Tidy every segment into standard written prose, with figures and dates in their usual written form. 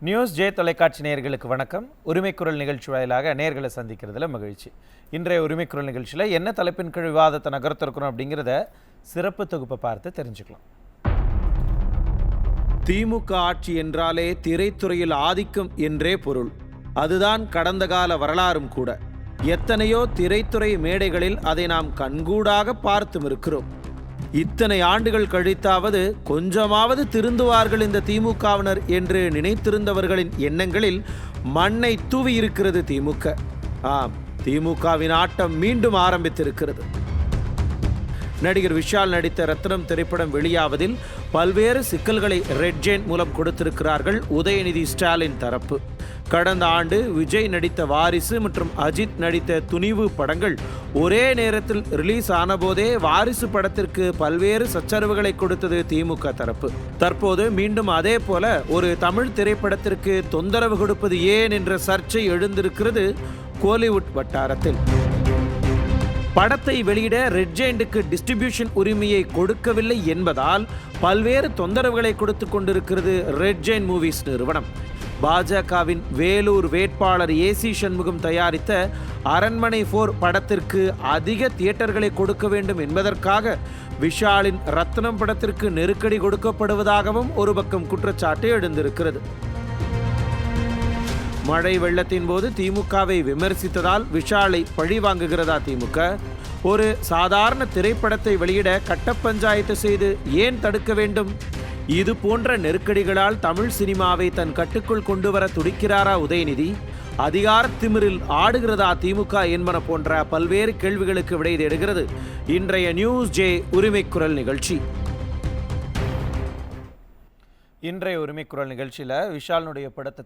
News J தொலைக்காட்சி நேயர்களுக்கு வணக்கம். உரிமைக்குரல் நிகழ்ச்சி வாயிலாக நேயர்களை சந்திக்கிறதுல மகிழ்ச்சி. இன்றைய உரிமைக்குரல் நிகழ்ச்சியில் என்ன தலைப்பின் கீழ் விவாதத்தை நகர்த்திருக்கிறோம் அப்படிங்கிறத சிறப்பு தொகுப்பை பார்த்து தெரிஞ்சுக்கலாம். திமுக ஆட்சி என்றாலே திரைத்துறையில் ஆதிக்கம் என்றே பொருள். அதுதான் கடந்த கால வரலாறும் கூட. எத்தனையோ திரைத்துறை மேடைகளில் அதை நாம் கண்கூடாக பார்த்தும் இருக்கிறோம். இத்தனை ஆண்டுகள் கழித்தாவது கொஞ்சமாவது திருந்துவார்கள் இந்த திமுகவினர் என்று நினைத்திருந்தவர்களின் எண்ணங்களில் மண்ணை தூவி இருக்கிறது திமுக. ஆம், திமுகவின் ஆட்டம் மீண்டும் ஆரம்பித்திருக்கிறது. நடிகர் விஷால் நடித்த ரத்னம் திரைப்படம் வெளியாவதில் பல்வேறு சிக்கல்களை ரெட் ஜெயின் மூலம் கொடுத்திருக்கிறார்கள் உதயநிதி ஸ்டாலின் தரப்பு. கடந்த ஆண்டு விஜய் நடித்த வாரிசு மற்றும் அஜித் நடித்த துணிவு படங்கள் ஒரே நேரத்தில் ரிலீஸ் ஆனபோதே வாரிசு படத்திற்கு பல்வேறு சச்சரவுகளை கொடுத்தது திமுக தரப்பு. தற்போது மீண்டும் அதே போல ஒரு தமிழ் திரைப்படத்திற்கு தொந்தரவு கொடுப்பது ஏன் என்ற சர்ச்சை எழுந்திருக்கிறது கோலிவுட் வட்டாரத்தில். படத்தை வெளியிட ரெட் ஜெயின்ட்டுக்கு டிஸ்ட்ரிபியூஷன் உரிமையை கொடுக்கவில்லை என்பதால் பல்வேறு தொந்தரவுகளை கொடுத்து கொண்டிருக்கிறது ரெட் ஜெயின் மூவிஸ் நிறுவனம். பாஜகவின் வேலூர் வேட்பாளர் ஏசி சண்முகம் தயாரித்த அரண்மனை 4 படத்திற்கு அதிக தியேட்டர்களை கொடுக்க வேண்டும் என்பதற்காக விஷாலின் ரத்னம் படத்திற்கு நெருக்கடி கொடுக்கப்படுவதாகவும் ஒரு பக்கம் குற்றச்சாட்டு எழுந்திருக்கிறது. மழை வெள்ளத்தின் போது திமுகவை விமர்சித்ததால் விஷாலை பழி வாங்குகிறதா திமுக? ஒரு சாதாரண திரைப்படத்தை வெளியிட கட்ட பஞ்சாயத்து செய்து ஏன் தடுக்க வேண்டும்? இது போன்ற நெருக்கடிகளால் தமிழ் சினிமாவை தன் கட்டுக்குள் கொண்டு வர துடிக்கிறாரா உதயநிதி? அதிகார திமிரில் ஆடுகிறதா திமுக என்பன போன்ற பல்வேறு கேள்விகளுக்கு விடை தேடுகிறது இன்றைய நியூஸ் ஜே உரிமைக்குரல் நிகழ்ச்சி. இன்றைய உரிமைக்குரல் நிகழ்ச்சியில் விஷாலினுடைய படத்தை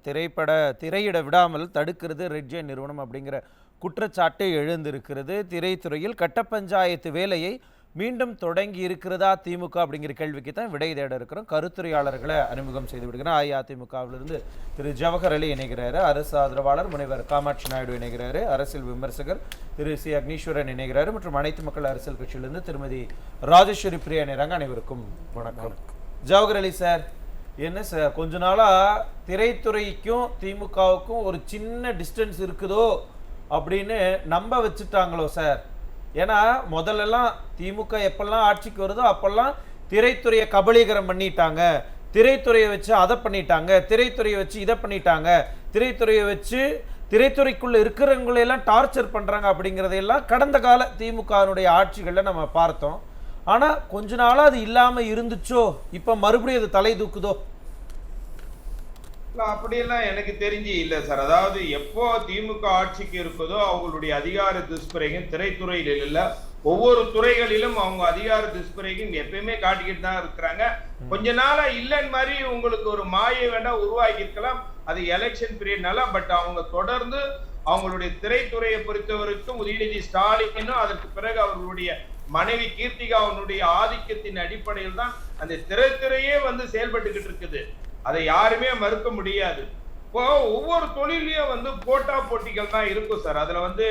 திரையிட விடாமல் தடுக்கிறது ரெட் ஜெயின் நிறுவனம் அப்படிங்கிற குற்றச்சாட்டு எழுந்திருக்கிறது. திரைத்துறையில் கட்ட பஞ்சாயத்து வேலையை மீண்டும் தொடங்கி இருக்கிறதா திமுக அப்படிங்கிற கேள்விக்கு தான் விடை தேட இருக்கிறோம். கருத்துரையாளர்களை அறிமுகம் செய்து விடுகிறோம். அஇஅதிமுகவிலிருந்து திரு ஜவஹர் அலி இணைகிறாரு, அரசு ஆதரவாளர் முனைவர் காமாட்சி நாயுடு இணைகிறாரு, அரசியல் விமர்சகர் திரு சி அக்னீஸ்வரன் இணைகிறாரு, மற்றும் அனைத்து மக்கள் அரசியல் கட்சியிலிருந்து திருமதி ராஜேஸ்வரி பிரியா இணைகிறாங்க. அனைவருக்கும் வணக்கம். ஜவஹர் அலி சார், என்ன சார், கொஞ்ச நாளா திரைத்துறைக்கும் திமுகவுக்கும் ஒரு சின்ன டிஸ்டன்ஸ் இருக்குதோ அப்படின்னு நம்ப வச்சுட்டாங்களோ சார்? ஏன்னா முதல்லலாம் திமுக எப்பெல்லாம் ஆட்சிக்கு வருதோ அப்பெல்லாம் திரைத்துறையை கபலீகரம் பண்ணிட்டாங்க, திரைத்துறையை வச்சு அதை பண்ணிட்டாங்க, திரைத்துறையை வச்சு இதை பண்ணிட்டாங்க, திரைத்துறையை வச்சு திரைத்துறைக்குள்ள இருக்கிறவங்களையெல்லாம் டார்ச்சர் பண்றாங்க அப்படிங்கிறதையெல்லாம் கடந்த கால திமுகனுடைய ஆட்சிகளில் நம்ம பார்த்தோம். ஆனா கொஞ்ச நாளா அது இல்லாம இருந்துச்சோ, இப்ப மறுபடியும் அது தலை தூக்குதோ? அப்படியெல்லாம் எனக்கு தெரிஞ்சு இல்ல சார். அதாவது எப்போ திமுக ஆட்சிக்கு இருக்குதோ அவங்களுடைய அதிகார துஷ்பிரயோகம் திரைத்துறையில் இல்ல, ஒவ்வொரு துறைகளிலும் அவங்க அதிகார துஷ்பிரயோகம் எப்பயுமே காட்டிக்கிட்டு தான் இருக்கிறாங்க. கொஞ்ச நாளா இல்லைன்னு மாதிரி உங்களுக்கு ஒரு மாயை வேண்டாம் உருவாக்கி இருக்கலாம், அது எலெக்ஷன் பீரியட்னால. பட் அவங்க தொடர்ந்து அவங்களுடைய திரைத்துறையை பொறுத்தவரைக்கும் உதயநிதி ஸ்டாலினும் அதற்கு பிறகு அவர்களுடைய மனைவி கீர்த்திகாவுடைய ஆதிக்கத்தின் அடிப்படையில் தான் அந்த திரைத்துறையே செயல்பட்டுக்கிட்டு இருக்குது. அதை யாருமே மறுக்க முடியாது. இப்போ ஒவ்வொரு தொழிலையும் போட்டா போட்டிகள் தான் இருக்கும் சார். அதுல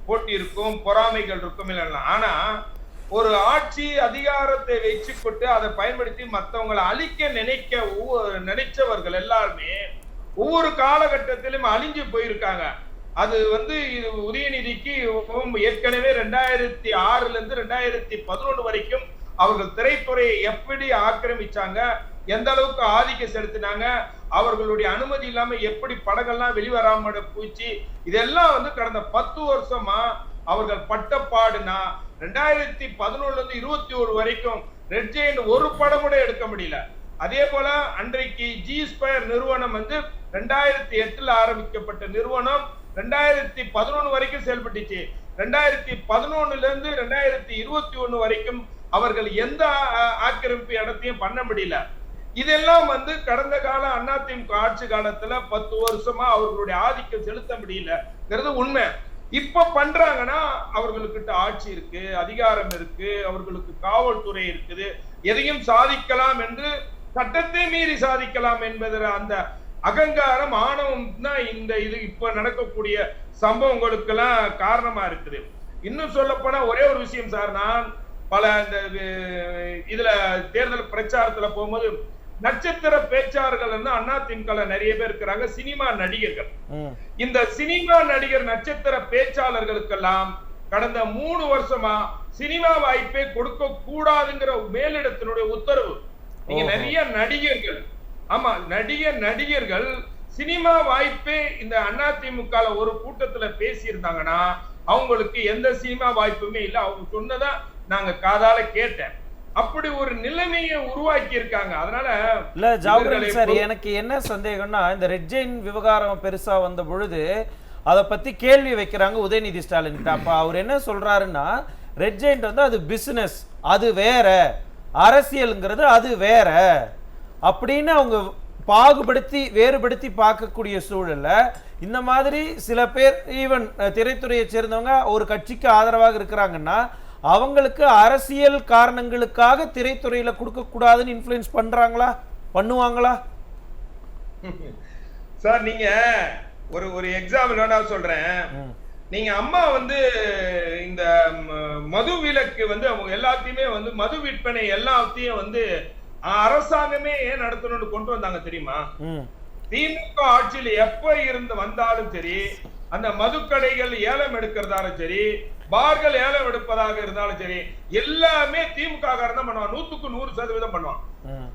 போட்டி இருக்கும், பொறாமைகள் இருக்கும் இல்லைன்னா. ஆனா ஒரு ஆட்சி அதிகாரத்தை வச்சுக்கிட்டு அதை பயன்படுத்தி மற்றவங்களை அழிக்க நினைச்சவர்கள் எல்லாருமே ஒவ்வொரு காலகட்டத்திலும் அழிஞ்சு போயிருக்காங்க. அது இது உதயநிதிக்கு ஏற்கனவே 2006 இருந்து 2011 வரைக்கும் அவர்கள் திரைத்துறையை எப்படி ஆக்கிரமிச்சாங்க, எந்த அளவுக்கு ஆதிக்கம் செலுத்தினாங்க, அவர்களுடைய அனுமதி இல்லாம எப்படி படங்கள்லாம் வெளிவராம போச்சு, இதெல்லாம் கடந்த 10 வருஷமா அவர்கள் பட்டப்பாடுனா 2011 இருந்து 21 வரைக்கும் ரெட் ஜெயின் ஒரு படம் கூட எடுக்க முடியல. அதே போல அன்றைக்கு ஜி ஸ்கொயர் நிறுவனம் 2008 ஆரம்பிக்கப்பட்ட நிறுவனம் 2011 வரைக்கும் செயல்பட்டுச்சு. 2011 இருந்து 2021 வரைக்கும் அவர்கள் எந்த ஆக்கிரமிப்பு இடத்தையும் பண்ண முடியல. இதெல்லாம் கடந்த கால அதிமுக ஆட்சி காலத்துல 10 வருஷமா அவர்களுடைய ஆதிக்கம் செலுத்த முடியலங்கிறது உண்மை. இப்ப பண்றாங்கன்னா அவர்களுக்கிட்ட ஆட்சி இருக்கு, அதிகாரம் இருக்கு, அவர்களுக்கு காவல்துறை இருக்குது, எதையும் சாதிக்கலாம் என்று, சட்டத்தை மீறி சாதிக்கலாம் என்பது அந்த அகங்காரம் ஆணவம் தான் இது இப்ப நடக்கக்கூடிய சம்பவங்களுக்கு எல்லாம் காரணமா இருக்குது. இன்னும் சொல்ல போனா ஒரே ஒரு விஷயம் சார், நான் பல இந்த இதுல தேர்தல் பிரச்சாரத்துல போகும்போது நட்சத்திர பேச்சாளர்கள் அதிமுக நிறைய பேர் இருக்கிறாங்க, சினிமா நடிகர்கள். இந்த சினிமா நடிகர் நட்சத்திர பேச்சாளர்களுக்கெல்லாம் கடந்த 3 வருஷமா சினிமா வாய்ப்பே கொடுக்க கூடாதுங்கிற மேலிடத்தினுடைய உத்தரவு. நீங்க நிறைய நடிகர்கள், ஆமா நடிகர்கள் சினிமா வாய்ப்பே இந்த அதிமுக ஒரு கூட்டத்துல பேசி இருந்தாங்கன்னா அவங்களுக்கு எந்த சினிமா வாய்ப்புமே இல்ல. அவங்க சொன்னதா நாங்க காதால கேட்டேன். அப்படி ஒரு நிலைமையை உருவாக்கி இருக்காங்க. அதனால இல்ல ஜவஹர் சார், எனக்கு என்ன சந்தேகம்னா, இந்த ரெட் ஜெயின் விவகாரம் பெருசா வந்த பொழுது அதை பத்தி கேள்வி வைக்கிறாங்க உதயநிதி ஸ்டாலின் கிட்ட. அப்ப அவர் என்ன சொல்றாருன்னா, ரெட் ஜெயின்ட் வந்து அது பிசினஸ், அது வேற, அரசியல்ங்கிறது அது வேற அப்படின்னு அவங்க பாகுபடுத்தி வேறுபடுத்தி பார்க்கக்கூடிய சூழல்ல இந்த மாதிரி சில பேர் ஈவன் திரைத்துறையை சேர்ந்தவங்க ஒரு கட்சிக்கு ஆதரவாக இருக்கிறாங்கன்னா அவங்களுக்கு அரசியல் காரணங்களுக்காக திரைத்துறையில கொடுக்க கூடாதுன்னு இன்ஃப்ளூயன்ஸ் பண்ணுவாங்களா? சார் நீங்க ஒரு எக்ஸாம்பிள் வேணா சொல்றேன். நீங்க அம்மா வந்து இந்த மது விலக்கு வந்து அவங்க எல்லாத்தையுமே வந்து மது விற்பனை எல்லாத்தையும் வந்து அரசாங்கமே ஏன் நடத்தணும்னு கொண்டு வந்தாங்க தெரியுமா? திமுக ஆட்சியில் எப்ப இருந்து வந்தாலும் சரி, அந்த மதுக்கடைகள் ஏலம் எடுக்கிறதாலும் சரி, பார்கள் ஏலம் எடுப்பதாக இருந்தாலும் சரி, எல்லாமே திமுக காரன் தான் பண்ணுவான். 100% பண்ணுவான்.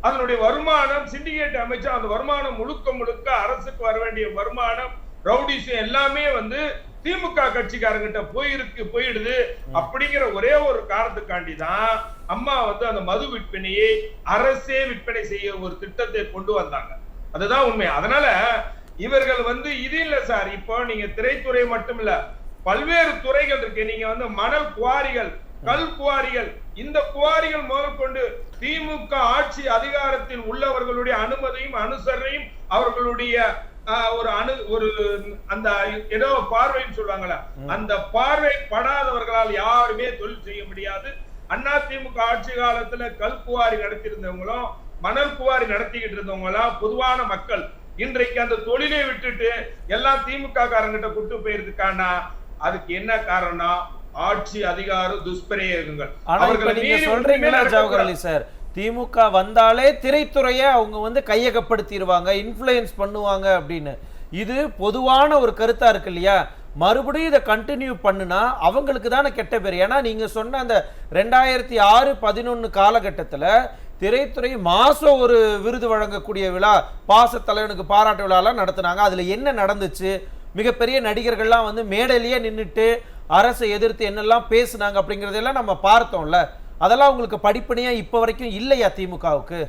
அதனுடைய வருமானம் சிண்டிகேட் அமைச்சா அந்த வருமானம் முழுக்க அரசுக்கு வர வேண்டிய வருமானம், ரவுடிசம் எல்லாமே வந்து திமுக கட்சிக்காரங்கிட்ட போயிடுது. அப்படிங்கிற ஒரே ஒரு காரணத்துக்காண்டி தான் அம்மா வந்து அந்த மது விற்பனையை அரசே விற்பனை செய்ய ஒரு திட்டத்தை கொண்டு வந்தாங்க. அதுதான் உண்மை. அதனால இவர்கள் வந்து இது இல்ல சார். இப்போ நீங்க திரைத்துறை மட்டும் இல்ல, பல்வேறு துறைகள் இருக்கு. நீங்க வந்து மணல் குவாரிகள், கல் குவாரிகள், இந்த குவாரிகள் முதல் கொண்டு திமுக ஆட்சி அதிகாரத்தில் உள்ளவர்களுடைய அனுமதியும் அனுசரணையும் அவர்களுடைய ஒரு அந்த ஏதோ பார்வைன்னு சொல்லுவாங்கல்ல, அந்த பார்வை படாதவர்களால் யாருமே தொழில் செய்ய முடியாது. அதிமுக ஆட்சி காலத்துல கல் குவாரி நடத்தியிருந்தவங்களும் மணல் குவாரி நடத்திக்கிட்டு இருந்தவங்களாம் பொதுவான மக்கள். இன்றைக்கு அந்த தொழிலை விட்டுட்டு எல்லாம் திமுக காரங்கிட்ட கூட்டு போயிருக்கானா அதுக்கு என்ன காரணம்? ஆட்சி அதிகார துஷ்பிரயோகங்கள். நீங்க சொல்றீங்களா ஜவஹர் அலி சார், திமுக வந்தாலே திரைத்துறையை அவங்க வந்து கையகப்படுத்திடுவாங்க, இன்ஃப்ளூயன்ஸ் பண்ணுவாங்க அப்படின்னு. இது பொதுவான ஒரு கருத்தா இருக்கு இல்லையா? மறுபடியும் இதை கண்டினியூ பண்ணுனா அவங்களுக்கு தானே கெட்ட பேர். ஏன்னா நீங்க சொன்ன அந்த 2006-11 காலகட்டத்தில் திரைத்துறை மாசம் ஒரு விருது வழங்கக்கூடிய விழா, பாச தலைவனுக்கு பாராட்டு விழாலாம் நடத்தினாங்க. அதுல என்ன நடந்துச்சு? மிகப்பெரிய நடிகர்கள்லாம் வந்து மேடையிலேயே நின்றுட்டு அரசை எதிர்த்து என்னெல்லாம் பேசுனாங்க அப்படிங்கிறதெல்லாம் நம்ம பார்த்தோம்ல. அதெல்லாம் உங்களுக்கு படிப்படியா இப்ப வரைக்கும் இல்லையா திமுகவுக்கு?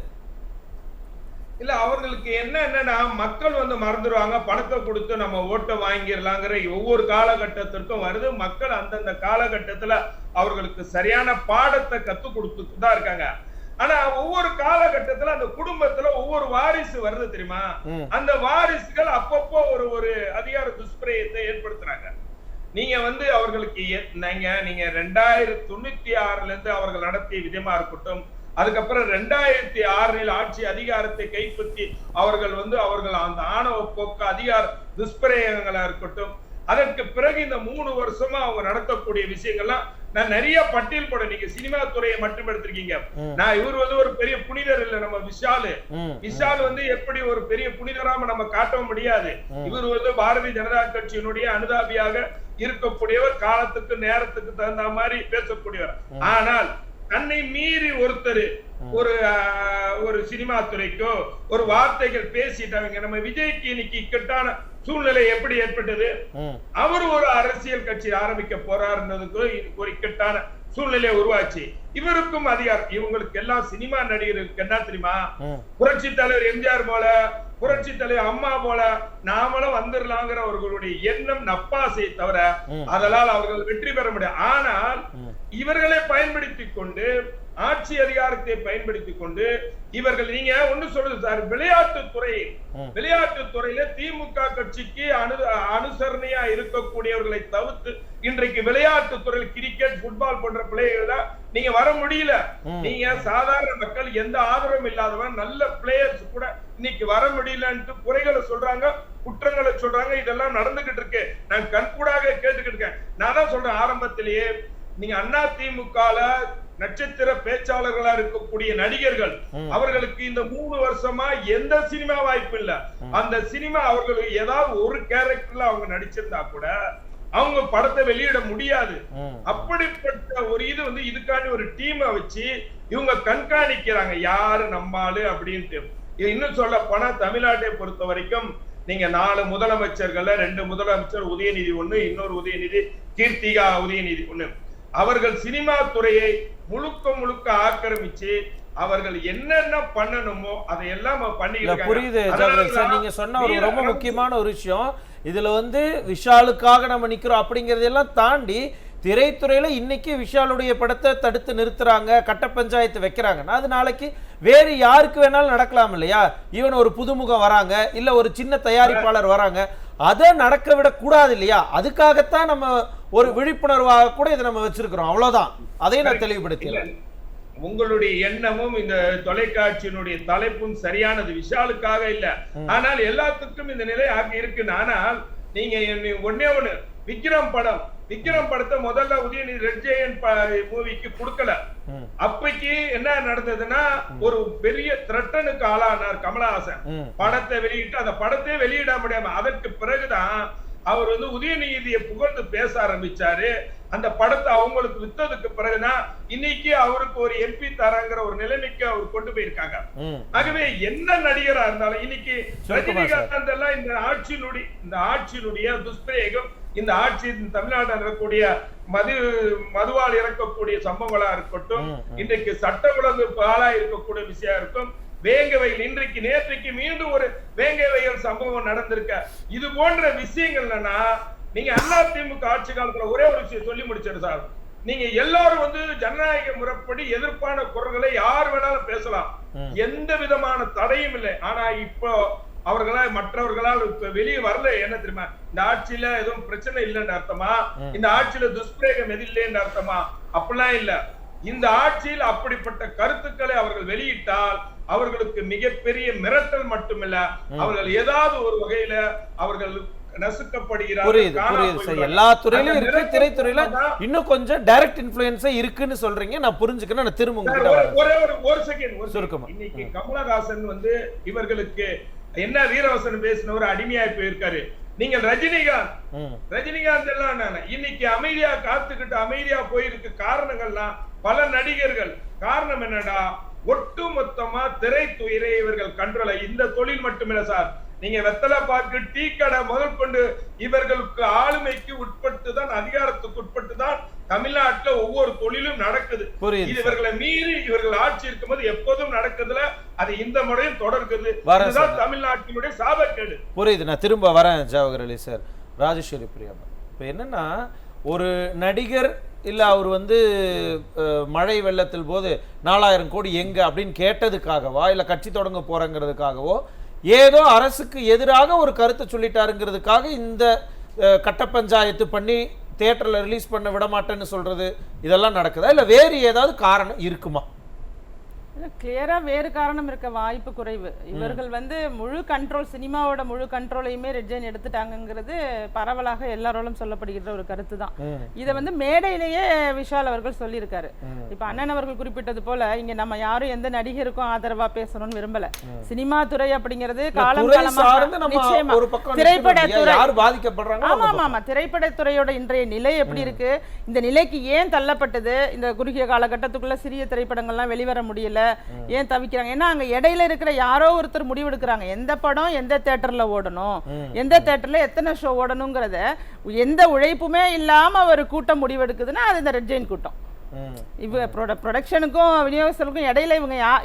இல்ல, அவர்களுக்கு என்னன்னா மக்கள் வந்து மறந்துடுவாங்க, பணத்தை கொடுத்து நம்ம ஓட்டை வாங்கிடலாங்கிற ஒவ்வொரு காலகட்டத்திற்கும் வருது. மக்கள் அந்தந்த காலகட்டத்துல அவர்களுக்கு சரியான பாடத்தை கத்து கொடுத்துட்டு தான் இருக்காங்க. ஆனா ஒவ்வொரு காலகட்டத்துல அந்த குடும்பத்துல ஒவ்வொரு வாரிசு வருது தெரியுமா? அந்த வாரிசுகள் அப்பப்போ ஒரு அதிகார துஷ்பிரயத்தை ஏற்படுத்துறாங்க. நீங்க வந்து அவர்களுக்கு நீங்க 2096 இருந்து அவர்கள் நடத்திய விதமா இருக்கட்டும், அதுக்கப்புறம் 2006 ஆட்சி அதிகாரத்தை கைப்பற்றி அவர்கள் அந்த ஆணவ போக்கு அதிகார துஷ்பிரயோகங்களா இருக்கட்டும், அதற்கு பிறகு இந்த 3 வருஷமா அவங்க நடத்தக்கூடிய விஷயங்கள்லாம் நான் நிறைய பட்டியல் போட. நீங்க சினிமா துறையை மட்டும் எடுத்திருக்கீங்க. நான் இவர் வந்து ஒரு பெரிய புனிதர் இல்ல, நம்ம விஷால் வந்து எப்படி ஒரு பெரிய புனிதராம நம்ம காட்ட முடியாது. இவர் வந்து பாரதிய ஜனதா கட்சியினுடைய அனுதாபியாக இருக்கக்கூடியவர், காலத்துக்கு நேரத்துக்கு தகுந்த மாதிரி பேசக்கூடியவர். ஆனால் தன்னை மீறி ஒருத்தர் ஒரு சினிமா துறைக்கோ ஒரு வார்த்தைகள் பேசிட்டாங்க. நம்ம விஜய்க்கு இன்னைக்கு இக்கட்டான சூழ்நிலை எப்படி ஏற்பட்டது? அவர் ஒரு அரசியல் கட்சி ஆரம்பிக்க போறாருன்றதுக்கு ஒரு இக்கட்டான சூழ்நிலை உருவாச்சு. இவருக்கும் அதிகாரம். இவங்களுக்கு எல்லாம் சினிமா நடிகர்களுக்கு என்ன தெரியுமா? புரட்சி தலைவர் எம்ஜிஆர் போல, புரட்சி தலைவர் அம்மா போல நாமளும் வந்துடலாங்கிற அவர்களுடைய எண்ணம் நப்பாசை தவிர அதனால் அவர்கள் வெற்றி பெற முடியாது. ஆனால் இவர்களை பயன்படுத்திக் கொண்டு, ஆட்சி அதிகாரத்தை பயன்படுத்திக் கொண்டு இவர்கள், நீங்க ஒண்ணு சொல்லுது சார், விளையாட்டு துறையில திமுக கட்சிக்கு அனுசரணையா இருக்கக்கூடியவர்களை தவிர்த்து இன்றைக்கு விளையாட்டு துறையில் கிரிக்கெட், ஃபுட்பால் போன்ற பிளேயர்கள் நீங்க வர முடியல. நீங்க சாதாரண மக்கள், எந்த ஆதரவும் இல்லாதவன், நல்ல பிளேயர்ஸ் கூட இன்னைக்கு வர முடியலன்ட்டு குறைகளை சொல்றாங்க, குற்றங்களை சொல்றாங்க. இதெல்லாம் நடந்துகிட்டு இருக்கு. நான் கண்கூடாக கேட்டுக்கிட்டு இருக்கேன். நான் தான் சொல்றேன், ஆரம்பத்திலேயே நீங்க அதிமுகல நட்சத்திர பேச்சாளர்களா இருக்கக்கூடிய நடிகர்கள் அவர்களுக்கு இந்த 3 வருஷமா எந்த சினிமா வாய்ப்பு இல்ல. அந்த சினிமா அவர்களுக்கு ஏதாவது ஒரு கேரக்டர்ல அவங்க நடிச்சிருந்தா கூட அவங்க படத்தை வெளியிட முடியாது. அப்படிப்பட்ட ஒரு இது வந்து இதுக்காண்டி ஒரு டீமை வச்சு இவங்க கண்காணிக்கிறாங்க யாரு நம்மாளு அப்படின்ட்டு. இன்னும் சொல்ல போனா தமிழ்நாட்டை பொறுத்த வரைக்கும் நீங்க 4 முதலமைச்சர்கள், 2 முதலமைச்சர், உதயநிதி 1, இன்னொரு உதயநிதி, கீர்த்திகா உதயநிதி 1, அவர்கள் சினிமா துறையை முழுக்க ஆக்கிரமிச்சு அவர்கள் என்னென்ன பண்ணணுமோ அதையெல்லாம் பண்ணிட்டு. புரியுது ஜவஹர் சார், நீங்க சொன்ன ஒரு ரொம்ப முக்கியமான ஒரு விஷயம். இதுல வந்து விஷாலுக்காக நம்ம நிக்கிறோம் அப்படிங்கறதெல்லாம் தாண்டி திரைத்துறையில இன்னைக்கு விஷாலுடைய படத்தை தடுத்து நிறுத்துறாங்க, கட்ட பஞ்சாயத்து வைக்கிறாங்கன்னா அது நாளைக்கு வேறு யாருக்கு வேணாலும் நடக்கலாம் இல்லையா? ஈவன் ஒரு புதுமுகம் வராங்க, இல்ல ஒரு சின்ன தயாரிப்பாளர் வராங்க, அதை நடக்க விட கூடாது இல்லையா? அதுக்காகத்தான் நம்ம ஒரு விழிப்புணர்வாக கூட இதை நம்ம வச்சிருக்கிறோம், அவ்வளவுதான். அதையும் நான் தெளிவுபடுத்தல. உங்களுடைய எண்ணமும் இந்த தொலைக்காட்சியினுடைய தலைப்பும் சரியானது, விஷாலுக்காக இல்ல. ஆனால் எல்லாத்துக்கும் இந்த நிலை இருக்கு. ஆனால் நீங்க ஒன்னே ஒண்ணு, விக்ரம் படத்தை முதல்ல உதயநிதி ரெட் ஜெயன் மூவிக்கு கொடுக்கல. அப்பைக்கு என்ன நடந்ததுன்னா ஒரு பெரிய த்ரெட்டனுக்கு ஆளானார் கமலஹாசன். படத்தை வெளியிட்டு அந்த படத்தை வெளியிட முடியாம அதற்கு பிறகுதான் அவர் வந்து உதயநிதியை புகழ்ந்து பேச ஆரம்பிச்சாரு. அந்த படத்தை அவங்களுக்கு வித்ததுக்கு பிறகுதான் இன்னைக்கு அவருக்கு ஒரு எம்பி தராங்கிற ஒரு நிலைமைக்கு அவர் கொண்டு போயிருக்காங்க. ஆகவே என்ன நடிகரா இருந்தாலும் இன்னைக்கு ரஜினிகாந்த் எல்லாம் இந்த ஆட்சியினுடைய துஷ்பிரயோகம், இந்த ஆட்சி தமிழ்நாட்டில் இருக்கக்கூடிய மதுவால் இறக்கக்கூடிய சம்பவங்களா இருக்கட்டும், இன்றைக்கு சட்ட ஒழுங்கு பாலா இருக்கக்கூடிய விஷயம் இருக்கும், வேங்க வயல் இன்றைக்கு நேற்றைக்கு மீண்டும் ஒரு வேங்க வயல் சம்பவம் நடந்திருக்க. இது போன்ற விஷயங்கள்னா நீங்க அதிமுக ஆட்சி காலத்துல ஒரே ஒரு விஷயம் சொல்லி முடிச்சிரு சார். நீங்க எல்லாரும் வந்து ஜனநாயக முறைப்படி எதிர்ப்பான குரல்களை யார் வேணாலும் பேசலாம், எந்த விதமான தடையும் இல்லை. ஆனா இப்போ அவர்களால் மற்றவர்களால் வெளியே வரல. என்ன தெரியுமா? இந்த ஆட்சியில எதுவும் பிரச்சனை இல்லைன்னு அர்த்தமா? இந்த ஆட்சியில துஷ்பிரயோகம் எது இல்லைன்னு அர்த்தமா? அப்படிலாம் இல்ல. இந்த ஆட்சியில் அப்படிப்பட்ட கருத்துக்களை அவர்கள் வெளியிட்டால் அவர்களுக்கு மிகப்பெரிய மிரட்டல் மட்டுமில்ல, அவர்கள் ஏதாவது ஒரு வகையில அவர்கள் நசுக்கப்படுகிறார்கள். புரியுது. எல்லா துறையிலும் இருக்கு, திரைத்துறையில இன்னும் கொஞ்சம் டைரக்ட் இன்ஃப்ளூயன்ஸ் இருக்குன்னு சொல்றீங்க. நான் புரிஞ்சுக்கிறேன். நான் திரும்ப ஒரு செகண்ட் சுருக்கமா, இன்னைக்கு கமலஹாசன் வந்து இவர்களுக்கு என்ன வீரவசனம் பேசினவர் அடிமையாய் போயிருக்காரு. நீங்க ரஜினிகாந்த் எல்லாம் இன்னைக்கு அமைதியா காத்துக்கிட்டு அமைதியா போயிருக்கு. காரணங்கள்லாம் பல நடிகர்கள். காரணம் என்னடா, ஒட்டு மொத்தமா திரைத்துறை இவர்கள் கண்ட்ரோல. இந்த தொழில் மட்டுமில்ல சார், நீங்க வெத்தலை பாக்கு, டீ கடை முதல் கொண்டு இவர்களுக்கு ஆளுமைக்கு உட்பட்டுதான், அதிகாரத்துக்கு உட்பட்டுதான் தமிழ்நாட்டுல ஒவ்வொரு தொழிலும் நடக்குது. இவர்களை மீறி இவர்கள் ஆட்சி இருக்கும்போது எப்போதும் நடக்குதுல, அது இந்த முறையும் தொடர்கிறது. இதுதான் தமிழ்நாட்டினுடைய சாபக்கேடு. புரியுது. நான் திரும்ப வரேன் ஜவஹர் அலி சார். ராஜேஸ்வரி பிரியா, இப்ப என்னன்னா ஒரு நடிகர் இல்ல அவர் வந்து மழை வெள்ளத்தில் போது 4000 கோடி எங்க அப்படின்னு கேட்டதுக்காகவா, இல்ல கட்சி தொடங்க போறங்கிறதுக்காகவோ, ஏதோ அரசுக்கு எதிராக ஒரு கருத்தை சொல்லிட்டாருங்கிறதுக்காக இந்த கட்ட பஞ்சாயத்து பண்ணி தியேட்டர்ல ரிலீஸ் பண்ண விட மாட்டேன்னு சொல்றது இதெல்லாம் நடக்குதா, இல்ல வேறு ஏதாவது காரணம் இருக்குமா? கிளியரா வேறு காரணம் இருக்க வாய்ப்பு குறைவு. இவர்கள் வந்து முழு கண்ட்ரோல், சினிமாவோட முழு கண்ட்ரோலையுமே ரெட் ஜெயின் எடுத்துட்டாங்கிறது பரவலாக எல்லாரோடும் சொல்லப்படுகிற ஒரு கருத்து தான். இதை வந்து மேடையிலேயே விஷால் அவர்கள் சொல்லியிருக்காரு. இப்ப அண்ணன் அவர்கள் குறிப்பிட்டது போல இங்க நம்ம யாரும் எந்த நடிகருக்கும் ஆதரவா பேசணும்னு விரும்பல. சினிமா துறை அப்படிங்கிறது காலம் நிச்சயமா திரைப்படத்துறை ஆமா திரைப்படத்துறையோட இன்றைய நிலை எப்படி இருக்கு, இந்த நிலைக்கு ஏன் தள்ளப்பட்டது, இந்த குறுகிய காலகட்டத்துக்குள்ள சிறிய திரைப்படங்கள்லாம் வெளிவர முடியல, ஏன் தவிக்கிறாங்க? ஏன்னா அங்க இடையில இருக்கிற யாரோ ஒருத்தர் முடிவெடுக்கிறாங்க எந்த படம் எந்த தியேட்டர்ல ஓடணும், எந்த தியேட்டர்ல எத்தனை ஷோ ஓடணுங்கிறத எந்த உழைப்புமே இல்லாம ஒரு கூட்டம் முடிவெடுக்குதுன்னா அது இந்த ரெட் ஜெயின் கூட்டம். ப்ரொடக்ஷனுக்கும் விநியோகஸ்தலுக்கும் இடையில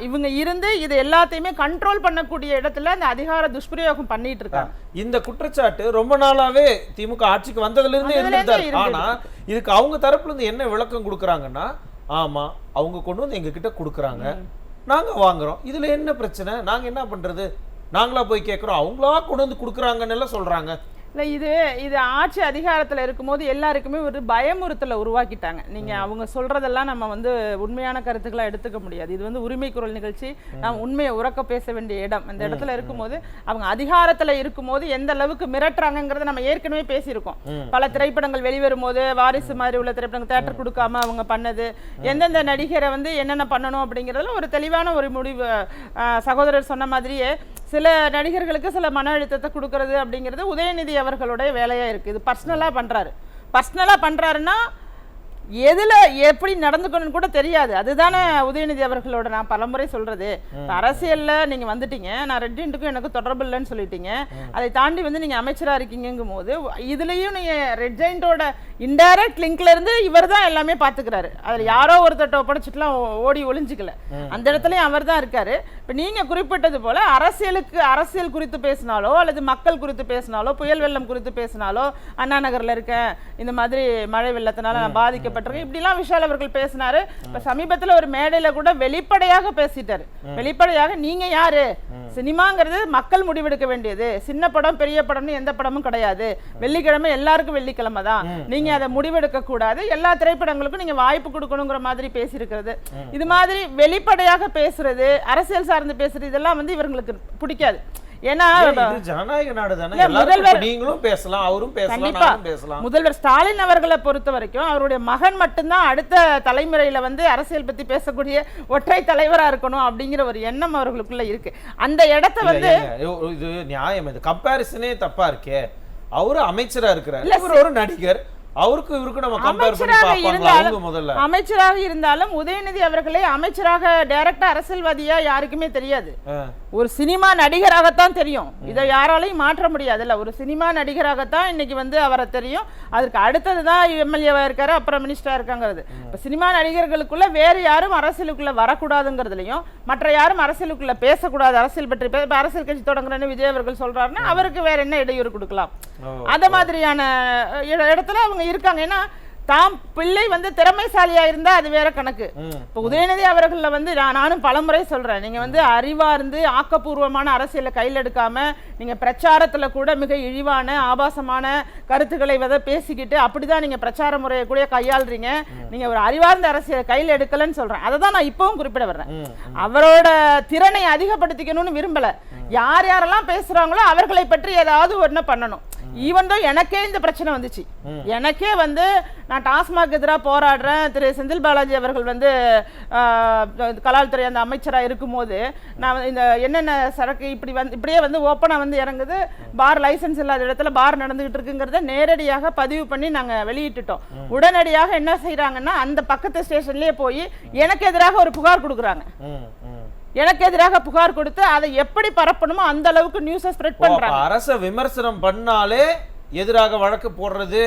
இவங்க இருந்து இது எல்லாத்தையுமே கண்ட்ரோல் பண்ணக்கூடிய இடத்துல அந்த அதிகார துஷ்பிரயோகம் பண்ணிட்டு இருக்காங்க. இந்த குற்றச்சாட்டு ரொம்ப நாளாவே திமுக ஆட்சிக்கு வந்ததுல இருந்து இருந்துட்டாரு. ஆனா இதுக்கு அவங்க தரப்புல இருந்து என்ன விளக்கம் கொடுக்குறாங்கன்னா, ஆமா அவங்க கொண்டு வந்து எங்க கிட்ட கொடுக்குறாங்க, நாங்க வாங்குறோம், இதுல என்ன பிரச்சனை, நாங்க என்ன பண்றது, நாங்களா போய் கேட்கிறோம், அவங்களா கொண்டு வந்து கொடுக்குறாங்கன்னு எல்லாம் சொல்றாங்க. இல்லை இது ஆட்சி அதிகாரத்தில் இருக்கும்போது எல்லாருக்குமே ஒரு பயமுறுத்தலை உருவாக்கிட்டாங்க. நீங்கள் அவங்க சொல்கிறதெல்லாம் நம்ம வந்து உண்மையான கருத்துக்களாக எடுத்துக்க முடியாது. இது வந்து உரிமை குரல் நிகழ்ச்சி, நாம் உண்மையை உறக்க பேச வேண்டிய இடம். அந்த இடத்துல இருக்கும்போது அவங்க அதிகாரத்தில் இருக்கும்போது எந்த அளவுக்கு மிரட்டுறாங்கிறத நம்ம ஏற்கனவே பேசியிருக்கோம். பல திரைப்படங்கள் வெளிவரும் போது வாரிசு மாதிரி உள்ள திரைப்படங்கள் தேட்டர் கொடுக்காம அவங்க பண்ணது, எந்தெந்த நடிகரை வந்து என்னென்ன பண்ணணும் அப்படிங்கிறதுல ஒரு தெளிவான ஒரு முடிவு. சகோதரர் சொன்ன மாதிரியே சில நடிகர்களுக்கு சில மன அழுத்தத்தை கொடுக்கறது அப்படிங்கிறது உதயநிதி அவர்களுடைய வேலையா இருக்கு. இது பர்சனலா பண்றாருன்னா எதுல எப்படி நடந்துக்கணும்னு கூட தெரியாது. அதுதானே உதயநிதி அவர்களோட நான் பலமுறை சொல்றது. அரசியல்ல நீங்க வந்துட்டீங்க, நான் ரெட்ஜெண்டுக்கும் எனக்கு தொடர்பு இல்லைன்னு சொல்லிட்டீங்க, அதை தாண்டி வந்து நீங்க அமைச்சரா இருக்கீங்கும் போது இதுலயும் நீங்க ரெட்ஜெண்டோட இன்டைரக்ட் லிங்க்ல இருந்து இவர் தான் எல்லாமே பாத்துக்கிறாரு. அதுல யாரோ ஒருத்தட்ட ஒப்படைச்சிட்டுலாம் ஓடி ஒளிஞ்சுக்கல, அந்த இடத்துலயும் அவர் தான் இருக்காரு. இப்ப நீங்க குறிப்பிட்டது போல அரசியல் குறித்து பேசினாலோ அல்லது மக்கள் குறித்து பேசினாலோ, புயல் வெள்ளம் குறித்து பேசினாலோ, அண்ணா நகர்ல இருக்கேன் இந்த மாதிரி மழை வெள்ளத்தினால நான் பாதிக்கப்பட்டிருக்கேன் இப்படிலாம் விஷால் அவர்கள் பேசினாரு. இப்ப சமீபத்துல ஒரு மேடையில கூட வெளிப்படையாக பேசிட்டாரு. வெளிப்படையாக நீங்க யாரு, சினிமாங்கிறது மக்கள் முடிவெடுக்க வேண்டியது, சின்ன படம் பெரிய படம்னு எந்த படமும் கிடையாது, வெள்ளிக்கிழமை எல்லாருக்கும் வெள்ளிக்கிழமை தான், நீங்க அதை முடிவெடுக்க கூடாது, எல்லா திரைப்படங்களுக்கும் நீங்க வாய்ப்பு கொடுக்கணுங்கிற மாதிரி பேசியிருக்கிறது. இது மாதிரி வெளிப்படையாக பேசுறது, அரசியல் சார்ந்து பேசுறது, இதெல்லாம் வந்து இவங்களுக்கு பிடிக்காது. ஏன்னா ஜனநாயக நாடு தானே, முதல்வர் நீங்களும் பேசலாம், அவரும் பேசலாம். முதல்வர் ஸ்டாலின் அவர்களை பொறுத்த வரைக்கும் அவருடைய மகன் மட்டும்தான் அடுத்த தலைமுறையில வந்து அரசியல் பத்தி பேசக்கூடிய ஒற்றை தலைவரா இருக்கணும் அப்படிங்கிற ஒரு எண்ணம் அவர்களுக்குள்ள இருக்கு. அந்த இடத்தை வந்து இது நியாயம், இது கம்பேரிசனே தப்பா இருக்கே. அவரு அமைச்சரா இருக்கிறார், இவர் ஒரு நடிகர், அவருக்கு இவருக்கு நம்ம கம்பேர் பண்ணி பாப்பாங்களா? அவங்க முதல்ல அமைச்சராக இருந்தாலும் உதயநிதி அவர்களே அமைச்சராக டைரக்டா அரசியல்வாதியா யாருக்குமே தெரியாது. ஒரு சினிமா நடிகராகத்தான் தெரியும். இதை யாராலையும் மாற்ற முடியாதுல்ல. ஒரு சினிமா நடிகராகத்தான் இன்னைக்கு வந்து அவரை தெரியும். அதற்கு அடுத்ததுதான் எம்எல்ஏவா இருக்காரு, அப்புறம் மினிஸ்டரா இருக்காங்கிறது. இப்ப சினிமா நடிகர்களுக்குள்ள வேறு யாரும் அரசியலுக்குள்ள வரக்கூடாதுங்கிறதுலையும், மற்ற யாரும் அரசியலுக்குள்ள பேசக்கூடாது, அரசியல் பற்றி அரசியல் கட்சி தொடங்குறேன்னு விஜய் அவர்கள் சொல்றாருன்னா அவருக்கு வேற என்ன இடையூறு கொடுக்கலாம்? அந்த மாதிரியான இடத்துல அவங்க இருக்காங்க. ஏன்னா தாம் பிள்ளை வந்து திறமைசாலியா இருந்தா அது வேற கணக்கு. இப்ப உதயநிதி அவர்கள வந்து நானும் பலமுறை சொல்றேன், நீங்க வந்து அறிவா இருந்து ஆக்கப்பூர்வமான அரசியலை கையில் எடுக்காம நீங்க பிரச்சாரத்துல கூட மிக இழிவான ஆபாசமான கருத்துக்களை பேசிக்கிட்டு அப்படிதான் நீங்க பிரச்சார முறையை கூட கையாளுறீங்க. நீங்க ஒரு அறிவார்ந்த அரசியலை கையில் எடுக்கலன்னு சொல்றேன். அதை தான் நான் இப்பவும் குறிப்பிட வர்றேன். அவரோட திறனை அதிகப்படுத்திக்கணும்னு விரும்பல. யார் யாரெல்லாம் பேசுறாங்களோ அவர்களை பற்றி ஏதாவது ஒண்ணு பண்ணணும். ஈவன் தான் எனக்கே இந்த பிரச்சனை வந்துச்சு. எனக்கே வந்து நான் டாஸ்மாக் எதிராக போராடுறேன், திரு செந்தில் பாலாஜி அவர்கள் வந்து கலால்துறை அந்த அமைச்சராக இருக்கும்போது நான் இந்த என்னென்ன சரக்கு இப்படியே வந்து ஓப்பனாக வந்து இறங்குது, பார் லைசன்ஸ் இல்லாத இடத்துல பார் நடந்துகிட்டு இருக்குங்கிறத நேரடியாக பதிவு பண்ணி நாங்கள் வெளியிட்டுட்டோம். உடனடியாக என்ன செய்யறாங்கன்னா அந்த பக்கத்து ஸ்டேஷன்லயே போய் எனக்கு எதிராக ஒரு புகார் கொடுக்குறாங்க. எனக்கு எதிராக புகார் கொடுத்து அதை எப்படி பரப்பணுமோ அந்த அளவுக்கு நியூஸை ஸ்ப்ரெட் பண்றாங்க. அரச விமர்சனம் பண்ணாலே எதிராக வழக்கு போடுறது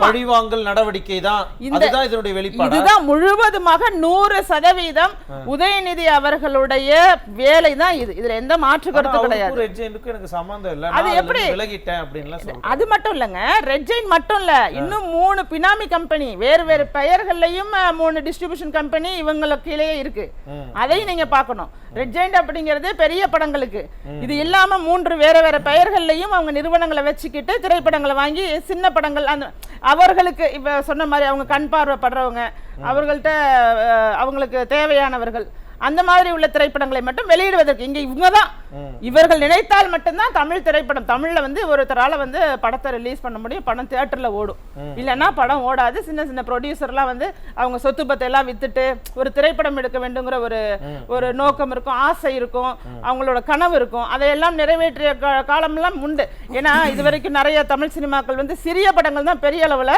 பழிவாங்கல் நடவடிக்கை தான். அதுதான் இதனுடைய வெளிப்பாடு. இதுதான் முழுவதுமாக 100% உதயநிதி அவர்களுடைய வேலை தான் இது. இதுல எந்த மாற்று கருத்து கிடையாது. எனக்கு சம்பந்தம் இல்ல, அது எப்படி விலகிட்டேன் அப்படின்லாம் அது மட்டும் இல்லங்க. ரெட்ஜெயின் மட்டும் இல்ல, இன்னும் 3 பினாமி கம்பெனி வேறு வேறு பெயர்கள்லயும் 3 டிஸ்ட்ரிபியூஷன் கம்பெனி இவங்களுக்கு கீழே இருக்கு. அதையும் நீங்க பார்க்கணும். ரெட்ஜெயின் அப்படிங்கிறது பெரிய படங்களுக்கு, இது இல்லாம 3 வேற வேற பெயர்கள்லயும் அவங்க நிறுவனங்களை வச்சுக்கிட்டு திரைப்படங்கள் வாங்கி சின்ன படங்கள் அந்த அவர்களுக்கு இப்ப சொன்ன மாதிரி அவங்க கண் பார்வைப்படுறவங்க, அவங்கள்ட்ட அவங்களுக்கு தேவையானவர்கள் அந்த மாதிரி உள்ள திரைப்படங்களை மட்டும் வெளியிடுவதற்கு இங்க இவங்கதான் இவர்கள் நினைத்தால் மட்டும்தான் தமிழ் திரைப்படம் தமிழ்ல வந்து ஒருத்தரால வந்து படத்தை ரிலீஸ் பண்ண முடியும், படம் தியேட்டர்ல ஓடும். இல்லைன்னா படம் ஓடாது. சின்ன சின்ன ப்ரொடியூசர்லாம் வந்து அவங்க சொத்து பத்தை எல்லாம் வித்துட்டு ஒரு திரைப்படம் எடுக்க வேண்டுங்கிற ஒரு நோக்கம் இருக்கும், ஆசை இருக்கும், அவங்களோட கனவு இருக்கும். அதையெல்லாம் நிறைவேற்றிய காலமெல்லாம் உண்டு. ஏன்னா இது வரைக்கும் நிறைய தமிழ் சினிமாக்கள் வந்து சிறிய படங்கள் தான் பெரிய அளவுல